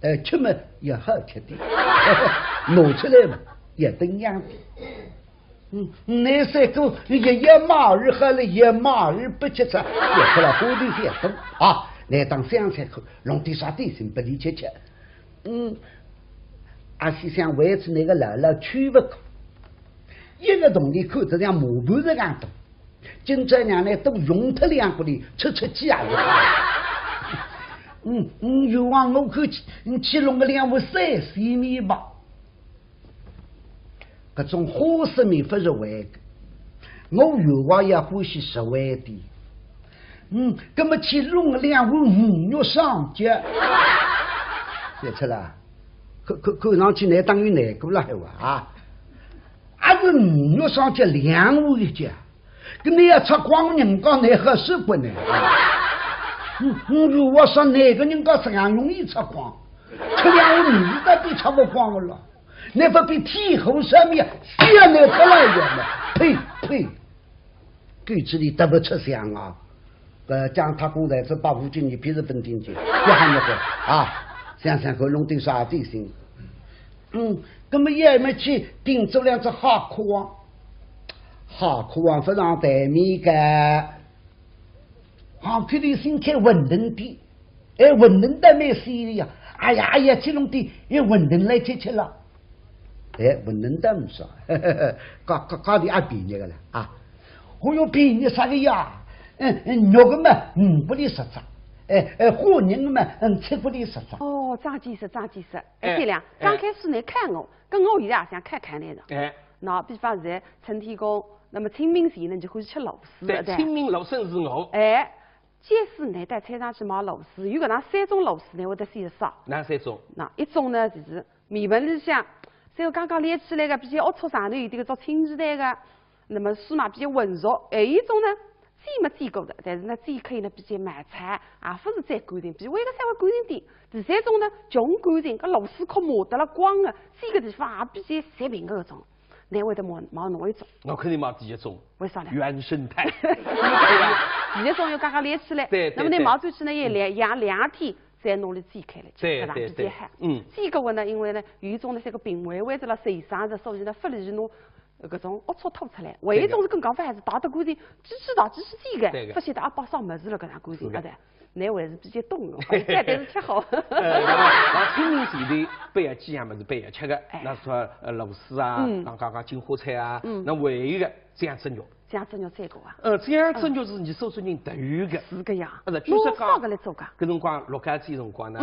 点，吃嘛也好吃点，拿出来嘛。也等样子，那三个一马儿喝了一马儿不吃吃，也吃了火腿先动啊！来当香菜口，弄点啥点心不理解吃。阿西想维持那个姥姥去不口，一个洞里口子像磨盘子样多，今朝娘呢都用脱2个里吃鸡啊！又往我口去弄个2碗3细米吧。这种花式面不是为的，我有话也欢喜实惠的。那么去弄2碗鱼肉上脚，写出来，看上去那等于哪个了啊？还是鱼肉上脚2碗一脚，跟你要吃光人家那合适不呢？如果说哪个人家这样容易吃光，吃2碗鱼的比吃不光了。那不比天后上面香那出来的吗？呸！鬼子里得不吃香啊！讲他公在这把5斤，你别是本天去，别喊那个啊！想想可弄点啥点心。那么也没去订做两只好苦王，好苦王非常对面个，好看的心开文人的，文人的没事的呀，哎呀，这种的也文人来吃了，文人的不少，搞的也便宜个了啊，我有便宜啥个呀？肉个嘛不离实在，货人个嘛吃不离实在。哦，张先生，对了，刚开始来看我，跟我现在也想看看那个。那比方现在春天讲，那么清明节呢就欢喜吃螺丝，对，清明螺笋是我。假使你到菜场去买螺丝，有搿能3种螺丝呢，会得先烧。哪3种？那一种呢就是面粉里向，三个刚刚练起来个比较龌龊上头有点个做清气蛋个，那么水嘛比较浑浊。还有一种呢。煎没煎过的，但是呢，煎可以呢比较慢菜，也不是再干净，比为个稍微干净点。第3种呢，穷干净，搿螺丝壳磨得了光的，煎个地方也比较晒平个搿种。你会得毛哪一种？我肯定毛第1种。为啥呢？原生态。第1种又刚刚练起来，对。那么你毛转去呢，也养2天，再拿来煎开来，对，比较好。煎个话呢，因为呢有一种呢，这个病围着了受伤的，所以呢，不利于侬。搿种龌龊吐出来，还有一种是更讲法还是打得干净，机器煎个，不晓得也把烧么子了搿能干净，对。你还是比较懂的，但是吃好。那清明节里备个几样么子备个吃个，那说螺丝啊，刚金花菜啊，那还有一个酱汁肉。酱汁肉再个啊？酱汁肉是你说出人特有个。是个呀。据说讲，个来做个。搿辰光陆家嘴辰光呢，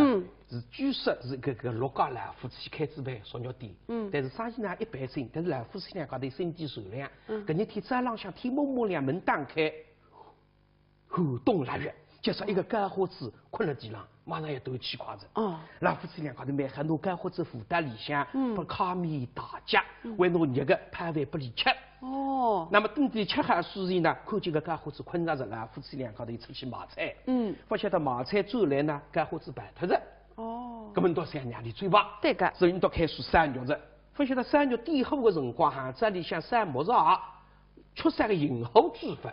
是据说是搿陆家老夫妻开支办烧肉店，但是生意呢一般性，但是老夫妻俩高头身体善良，搿日天早浪向天蒙蒙亮，门打开，寒冬腊月，就说一个干花子困了地上，马上要端起筷子。老夫妻俩高头买很多干花子附带里向，把烤面大夹，为侬热个派饭不离吃。那么等点吃好时辰呢，看见个干花子困着着，老夫妻俩高头出去买菜。不晓得买菜转来呢，干花子摆脱着。搿么到想让你嘴巴。对个。所以你到开始散肉着，不晓得散肉点火个辰光，巷子里向散木材，缺啥个引火之法。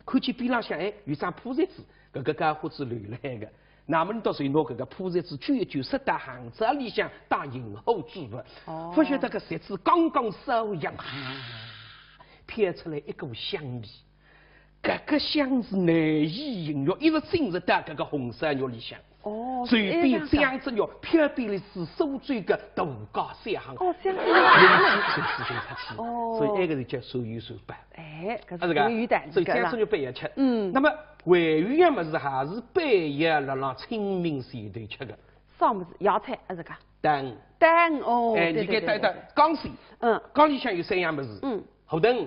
看见边浪向有张铺席子，搿个干花子留来个。那么你到时候拿搿个铺席子卷一卷，塞到巷子里向当引火之法。不晓得搿席子刚刚烧香，飘出来一股香味。搿个香是难以形容，一直浸入到搿个红烧肉里向。随便酱汁肉，漂边的是苏州个大家3行。香油水随出去。所以那个是叫手有手办。搿是有带。所以酱汁肉备一吃。那么还有一样物事，还是备一辣辣清明前头吃的。啥物事？芽菜还是个？蛋。你该蛋缸水。缸里向有3样物事。荷灯。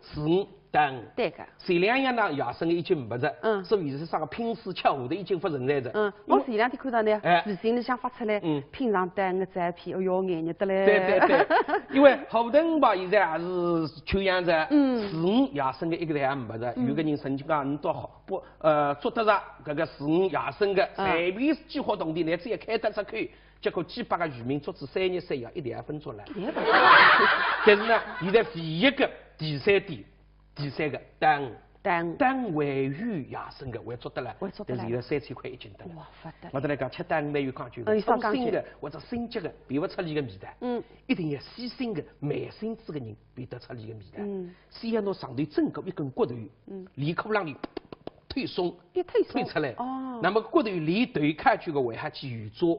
水鱼。蛋，对个，前2样呢，野生的已经没着，所以是啥个拼丝吃下头已经不存在着。我前2天看到呢，微信里向发出来，拼上蛋的照片，哎哟，眼热得嘞。对，因为荷灯吧，现在也是缺氧着，水鱼野生的一个也没着。有个人曾经讲，你到捉得着搿个水鱼野生的，随便几活动的，乃至也开得出去。结果几百个渔民捉至3日3夜，一点也分出来。但是呢，现在唯一个第3点。第3个蛋尾鱼野生的，还捉得了，但是现在3000块1斤得了。我得来讲，吃蛋没有讲究的，粗心的或者心急的，辨不出里个味道。一定要细心的、慢心思的人辨得出里个味道。先要拿上头整个一根骨头，离裤浪里推松，推出来。那么骨头离头看去个为下去圆做。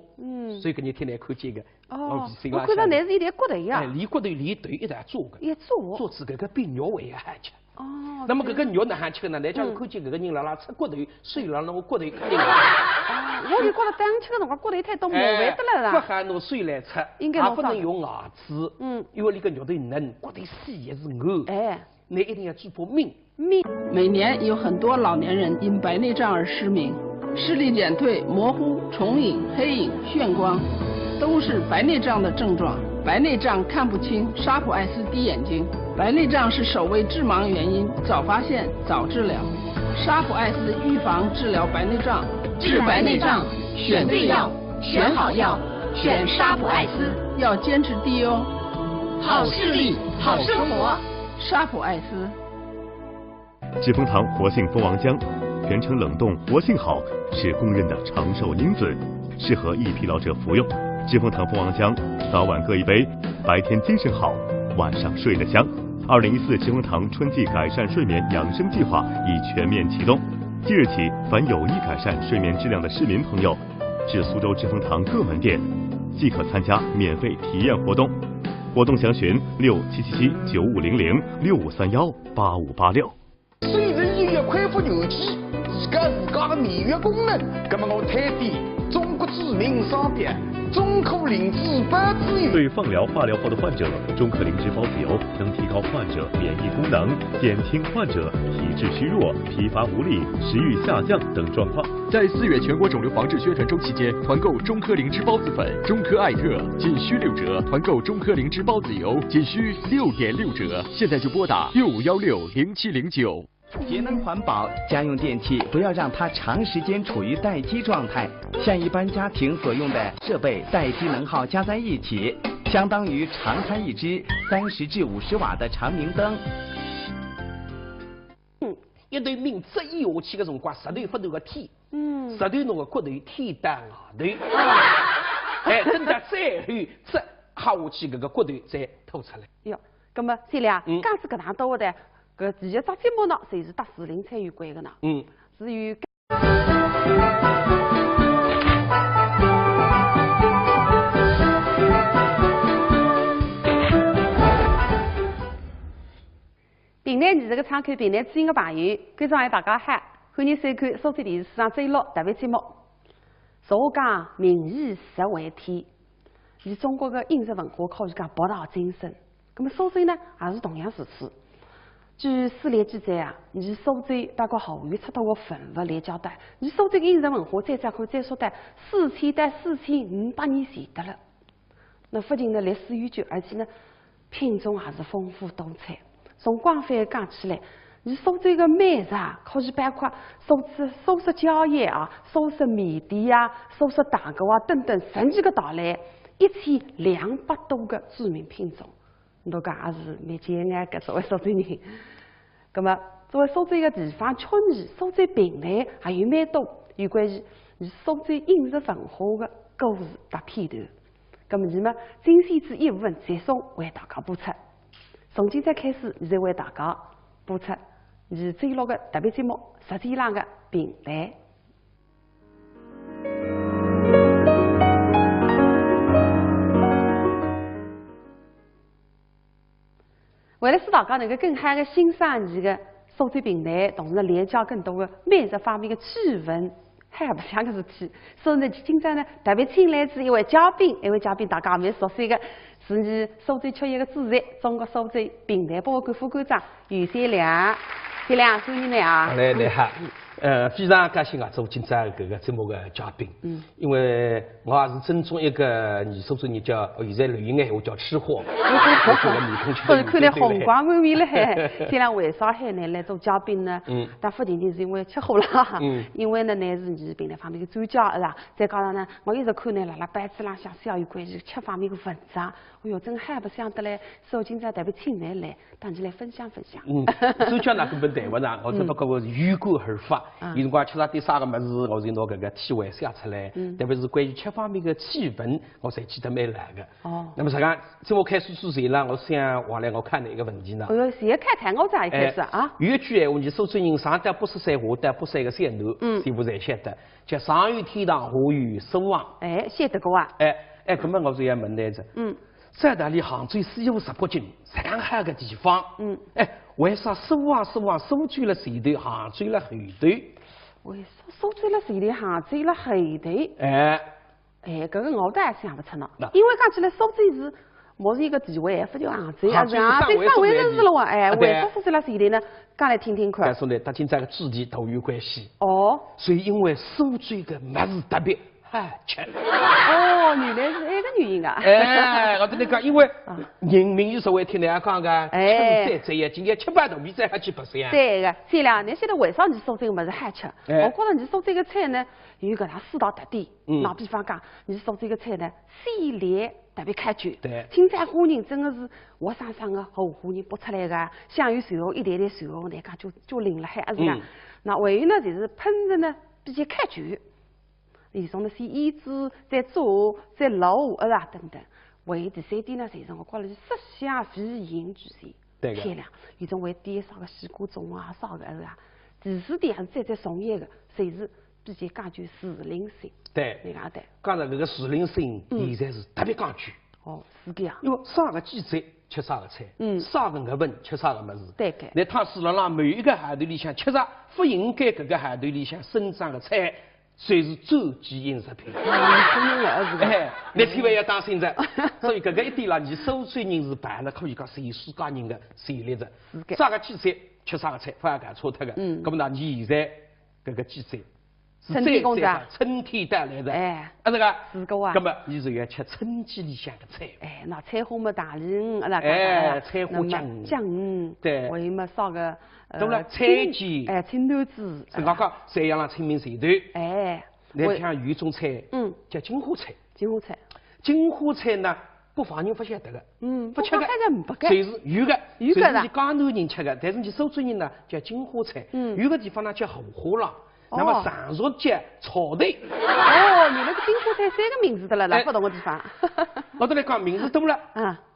所以搿日天来看见个。我看到乃是一点骨头呀。离骨头离头一直做个。做出搿个比肉还要好吃。那么搿个肉哪好吃呢？来讲看见搿个人辣辣吃骨头，碎了那个骨头肯定。我就觉得当吃个辰光骨头太多，麻烦得了啦。不好拿水来吃，也不能用牙齿。因为那个肉头嫩，骨头细也是硬。你一定要记住命。每年有很多老年人因白内障而失明，视力减退、模糊、重影、黑影、眩光，都是白内障的症状。白内障看不清，沙普艾斯滴眼睛。白内障是首位致盲原因，早发现早治疗。沙普艾斯预防治疗白内障，治白内障选对药，选好药，选沙普艾斯，要坚持滴哦。好视力，好生活，沙普艾斯。知蜂堂活性蜂王浆，全程冷冻，活性好，是公认的长寿因子，适合易疲劳者服用。知蜂堂蜂王浆，早晚各一杯，白天精神好，晚上睡得香。2014知蜂堂春季改善睡眠养生计划已全面启动，即日起，凡有意改善睡眠质量的市民朋友，至苏州知蜂堂各门店即可参加免费体验活动。活动详询6777-9500-6531-8586。虽然医院恢复牛体，自家的免疫功能，那么我推荐中国知名商品中科灵芝孢子油。对放疗、化疗后的患者，中科灵芝孢子油能提高患者免疫功能，减轻患者体质虚弱、疲乏无力、食欲下降等状况。在4月全国肿瘤防治宣传周期间，团购中科灵芝孢子粉、中科艾特仅需6折，团购中科灵芝孢子油仅需6.6折。现在就拨打65160709。节能环保，家用电器不要让它长时间处于待机状态，像一般家庭所用的设备待机能耗加在一起，相当于长开一支30至50瓦的长明灯。一对明执意下去的辰光，石头不断个天，石头那个骨头天打外头，哎，等到再后这下去，搿个骨头再吐出来。哟，葛么三亮，刚子搿大多的。搿第一只节目呢，侪是搭树林参与过的呢。至于平台20个窗口，平台知音的朋友，观众还大家好，欢迎收看苏州电视史上最老特别节目。俗话讲，明日实为天，以中国的饮食文化可以讲博大精深。那么苏州呢，也是同样如此。据史料记载啊，你苏州包括后院出土的文物来交代，你苏州的饮食文化最早可以追溯到4000到4500年前的了。那不仅呢历史悠久，而且呢品种还是丰富多彩。从广泛讲起来，你苏州的美食啊，可以包括素食蕉叶啊、素食米底啊、素食蛋糕啊等等，10几个道来1200多个著名品种。我讲也是蛮敬爱的，作为苏州人。那么，作为苏州的地方曲艺、苏州评弹，还有蛮多有关于苏州饮食文化的故事搭片段。那么，精选之一部分接送为大家播出。从今天开始，再为大家播出最老的特别节目《10天浪的评弹》。为了使大家能够更好的欣赏这个苏州评弹，同时呢了解更多的美食方面的趣闻，还不像个事体。所以呢，今朝呢特别请来一位嘉宾，大家蛮熟悉的，是你苏州曲艺的主席，中国苏州评弹博物馆副馆长于三亮。三亮，欢迎你啊！你好。非常感谢做今朝搿个节目的嘉宾，因为我也是正宗一个你苏州人叫现在流行的闲话叫吃货，所以看来红光满面了海。三亮为啥海呢来做嘉宾呢？但不仅仅是因为吃货啦，因为呢是你评弹方面的专家是吧？再加上呢，我一直看呢辣班子浪向写有关于吃方面的文章，哎哟，真还不想得嘞！所以今朝特别请你来，当你来分享分享。专家那根本谈不上，我只不过是有感而发。有辰光吃啥点啥个么子，我就拿搿个体会写出来。特别是关于吃方面的气氛，我侪记得蛮来个。那么实际上，节目开始之前呢，我想往来我看哪一个问题呢？哎呦，谁开谈我咋一开始啊？有一句闲话，你苏州人上得不识山，下得不识一个山头，全部侪晓得，叫上有天堂，下有苏杭。哎，晓得个啊？搿么我就要问你着。在大理杭州四有16景，这样好个地方。为啥苏杭苏州了前头，杭州了后头？为啥苏州了前头，杭州了后头？搿个我倒也想不出呢。因为讲起来，苏州是某是一个地位，不就杭州啊？是啊，对上位人士了哇！为啥苏州了前头呢？讲来听听看。但是呢，它跟这个主题都有关系。所以因为苏州的物事特别好吃。原来是这个原因啊！我跟你讲，因为人民有所谓听人家讲个，吃再呀，今天吃饱肚皮再还去白相。对个，三亮，你晓得为啥你苏州个物事好吃？我觉着你苏州个菜呢有搿能4大特点。拿比方讲，你苏州个菜呢，鲜烈特别开卷。对。青菜花仁真的是活生生个好花仁剥出来个，香油蒜蓉一袋袋蒜蓉，来讲就淋了海，是吧？那还有呢，就是烹饪呢比较开卷。里上头先腌制，再做，再卤，是吧？等等。为第三点呢，就是我觉着是色香味饮俱全，漂亮。有种会点啥个西瓜盅啊，啥个是吧？第四点是再送一个，就是比较讲究时令性。对，你讲对。刚才那个时令性，现在是特别讲究。哦，是这样。因为啥个季节吃啥个菜，啥个月份吃啥个么子。对个。那他是让每一个海头里向吃啥，不应该搿个海头里向生长的菜。虽是周期饮食品，你千万要当心着。所以搿个一点啦，你收税人是办了，可以讲全世界人的权利着。啥个季节吃啥个菜，不要干错脱个。咁么呢，你现在搿个季节是春天带来的，这个是个啊。咁么你就要吃春季里向的菜。那菜花么大鱼，菜花酱鱼，对，为么烧个。懂了，菜鸡，青豆子，是刚刚山羊啦，清明前头，你像有一种菜，叫金花菜。金花菜呢，不乏人不晓得的，不吃的，谁是有的，有的是江南人吃的，但是你苏州人呢叫金花菜，有的地方呢叫荷花郎，那么上述叫草头。你那个金花菜3个名字的了，不同的地方。我都来讲名字多了，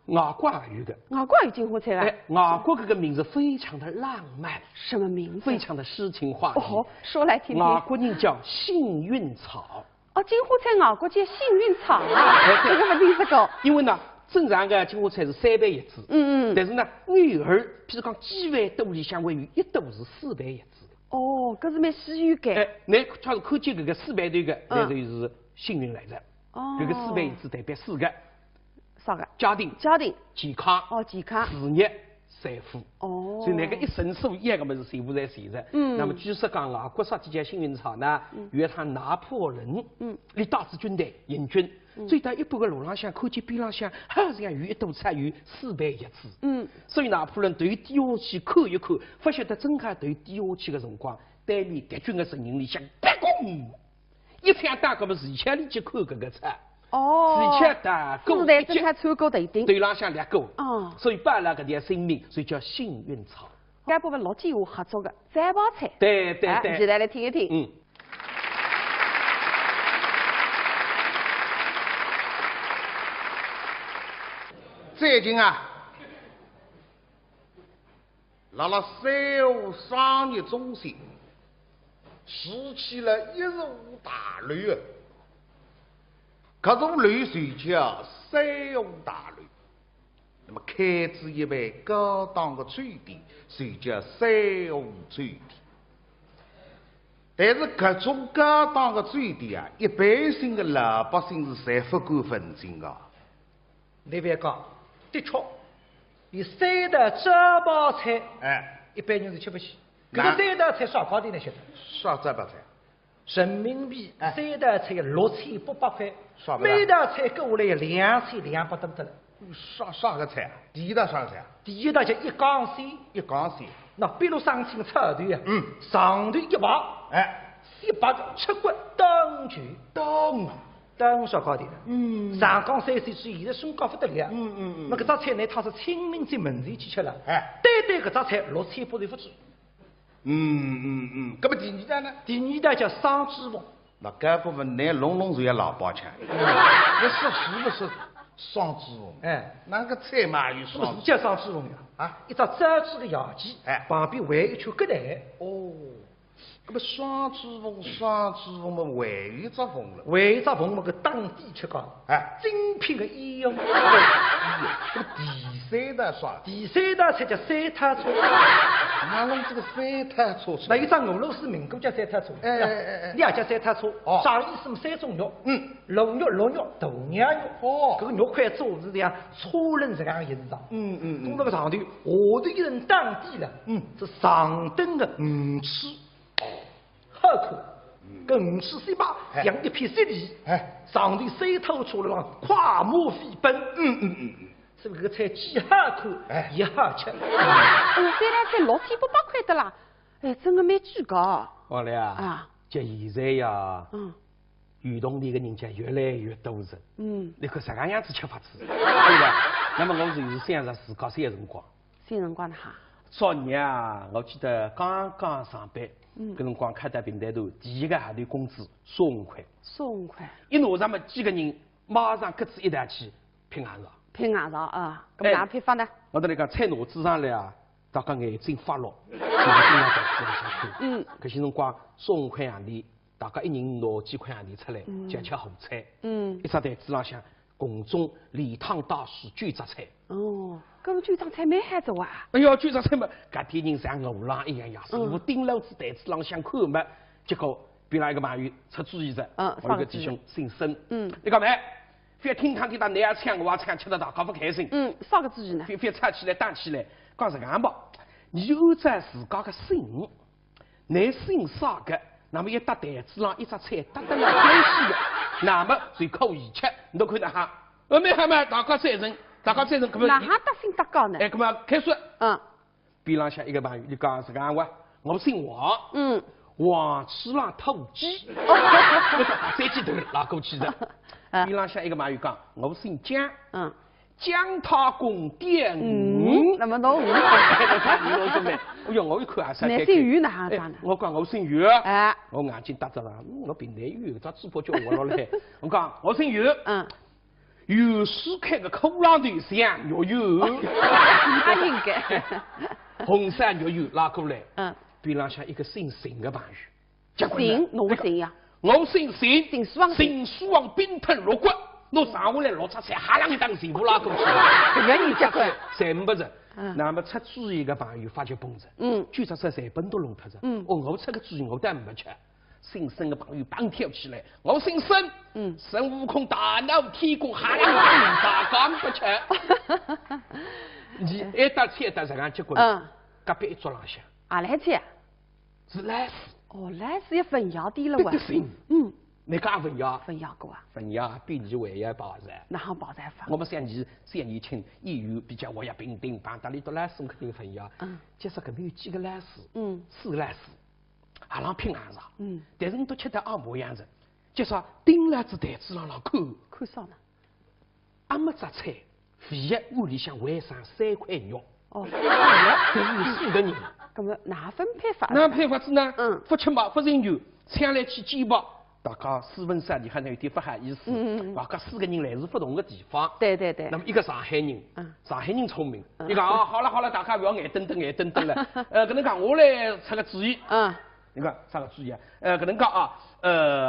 外国也有的，外国有金花菜啊！外国这个名字非常的浪漫，什么名字？非常的诗情画意。说来听听。外国人叫幸运草。金花菜外国叫幸运草啊！这个不听说过。因为呢，正常的金花菜是3瓣叶子，但是呢，偶尔，譬如讲几万朵里向会有1朵是4瓣叶子。搿是蛮稀有的。你确实看见搿个4瓣头的，那就是幸运来着。搿个4瓣叶子代表4个。啥个？家庭、健康、健康、事业、财富。所以那个一生所一个么是全部在现着。那么据说讲外国啥几家幸运草呢？有一趟拿破仑，你带着军队行军，走到一半个路浪向，看见边浪向好像有一朵菜有4瓣叶子。所以拿破仑对低下去看一看，不晓得正好对低下去的辰光，对面敌军的阵营里向啪咣，一枪打个么是枪里去看搿个菜。而且打勾，是的，正好穿过头顶，对浪向2勾，所以把那个点生命，所以叫幸运草。该部分陆建华合作的摘包菜，对，现在来听一听。最近啊，辣3河商业中心拾起了115大类啊。各种类谁叫3河大类，那么开支一般高档的餐店，谁叫3河餐店。但是各种高档的餐店啊，一般性的老百姓是侪不敢分清的。你别讲，的确，有3道摘包菜，一般人是吃不起。这个3道菜啥价钿呢？晓得？啥摘包菜？人民币3道菜6800块，每道菜搁下来2200多得了。啥个菜啊？第一道啥个菜啊？第一道叫一缸鲜，那比如上清炒头啊，上头1把，1把吃骨当全，当啥价钿的？上港3岁之现在身高不得了，那搿只菜呢，它是清明节门前去吃了，单搿只菜6800人不止。搿么第2道呢？第2道叫双脂凤，那搿部分拿弄就要老包腔。那是不是双脂凤？那个菜嘛有双？不是叫双脂凤呀？一只扎鸡的牙鸡，旁边围一圈疙瘩。搿么双脂凤嘛，还有一只凤了。还有一只凤嘛，搿当地吃讲，精品的医用。搿第3道啥？第3道菜叫三塔车。哪弄这个三塔车？那一张俄罗斯民歌叫三塔车。你也叫三塔车？啥意思嘛？3种肉，龙肉、鹿肉、大羊肉。搿个肉块做是这样，车轮这样一直上。从那个上头，下头一人当地了。是上等的鱼翅。好看，搿鱼翅3把像一片雪地，上头3头车了上跨马飞奔，所以搿个菜既好看也好吃。3道菜6800块的啦，真的蛮贵高。好了呀，就现在呀，运动里的人家越来越多人，你看啥个样子吃法子，对吧？那么我就是想着自家些辰光，些辰光哈。昨日啊，我记得刚刚上班，搿辰光开到平台头，第一个号头工资15块。15块。一路上么几个人马上各自一台去拼硬上。拼硬上啊，咁哪批发呢？我跟你讲，菜脑子上来啊，大家眼睛发绿，搿些辰光15块洋钿，大家一人拿几块洋钿出来，就吃好菜。一只台子浪向共种礼堂大师卷杂菜。哦，搿个卷杂菜蛮好做啊。哎哟，卷杂菜嘛，搿天人像牛郎一样呀，师傅顶楼子台子浪向看嘛，结果边上一个朋友出主意着，我一个弟兄姓孙，你讲没？非要听堂听到你也唱我也唱，吃得大家不开心。啥个主意呢？非唱起来打起来，讲是搿吧，你就按照自家的姓，你姓啥个，那么一搭台子上一只菜搭得了关系的，那么就可以吃。你都看得哈？没哈嘛，大家赞成，大家赞成，搿么哪哈搭姓搭高呢？哎，搿么开说，边浪向一个朋友，你讲是搿话，我姓王，王去浪偷鸡，我讲三鸡头拉过去的。边浪向一个朋友讲，我姓姜，姜太公点那么侬我哎哟，我一看啊，你姓于哪哈讲呢？我讲我姓于，我眼睛搭着了，我平台有只嘴巴叫我落来，我讲我姓于，有时开个口浪头像肉油，他应该，红山肉油拉过来，边浪向一个姓邢的朋友，邢，侬个姓呀？我姓邢，姓苏王冰吞肉骨，侬上下来落出菜，哈啷一当全部拉过去，搿个你结棍，全部是。那么出主意个朋友发觉崩着，卷杂菜全本都弄脱着。我出个主意我当然没吃。姓孙的朋友蹦跳起来，我姓孙，孙悟空大闹天宫，哈啷大家不吃。你一搭菜一搭这样结果，隔壁一桌浪向，来菜是来世。来世也分窑的了哇。你讲分窑？分窑过啊？分窑比你为要保值。哪行保值法？我们三年轻，一有比较我也平定帮大里都来世肯定分窑。假设搿边有几个来世，4个来世，阿拉拼硬上。但是你都吃得阿模样子，就说顶了只台子上看啥呢？阿没只菜，唯一屋里向还剩3块肉。但是有4个人。咁么哪分配法？哪配法子呢？不吃嘛，不饮酒，抢来去煎包，大家4分3厘还能有点不好意思。大家4个人来自不同的地方。对。那么一个上海人，上海人聪明，你讲好了，大家不要眼瞪瞪了。搿能讲我来出个主意。你看啥个主意啊？搿能讲啊，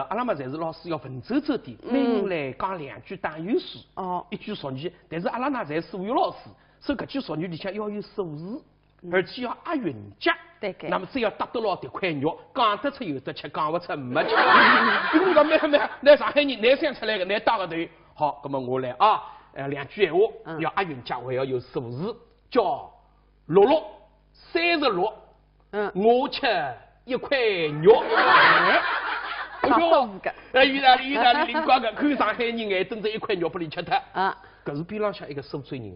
阿拉嘛侪是老师要文绉绉的，每人来讲2句打油诗，1句俗语。但是阿拉那侪数学老师，所以搿句俗语里向要有数字。而且要押韵脚，那么只要搭得牢这块肉，讲得出有得吃，讲不出没吃。如果讲没，那上海人难想出来的，难打个头。好，那么我来啊，2句闲话，要押韵脚，还要有数字，叫6636。我吃1块肉。啥数字个？意大利灵光个，看上海人眼瞪着1块肉不里吃脱。搿是边浪向一个苏州人。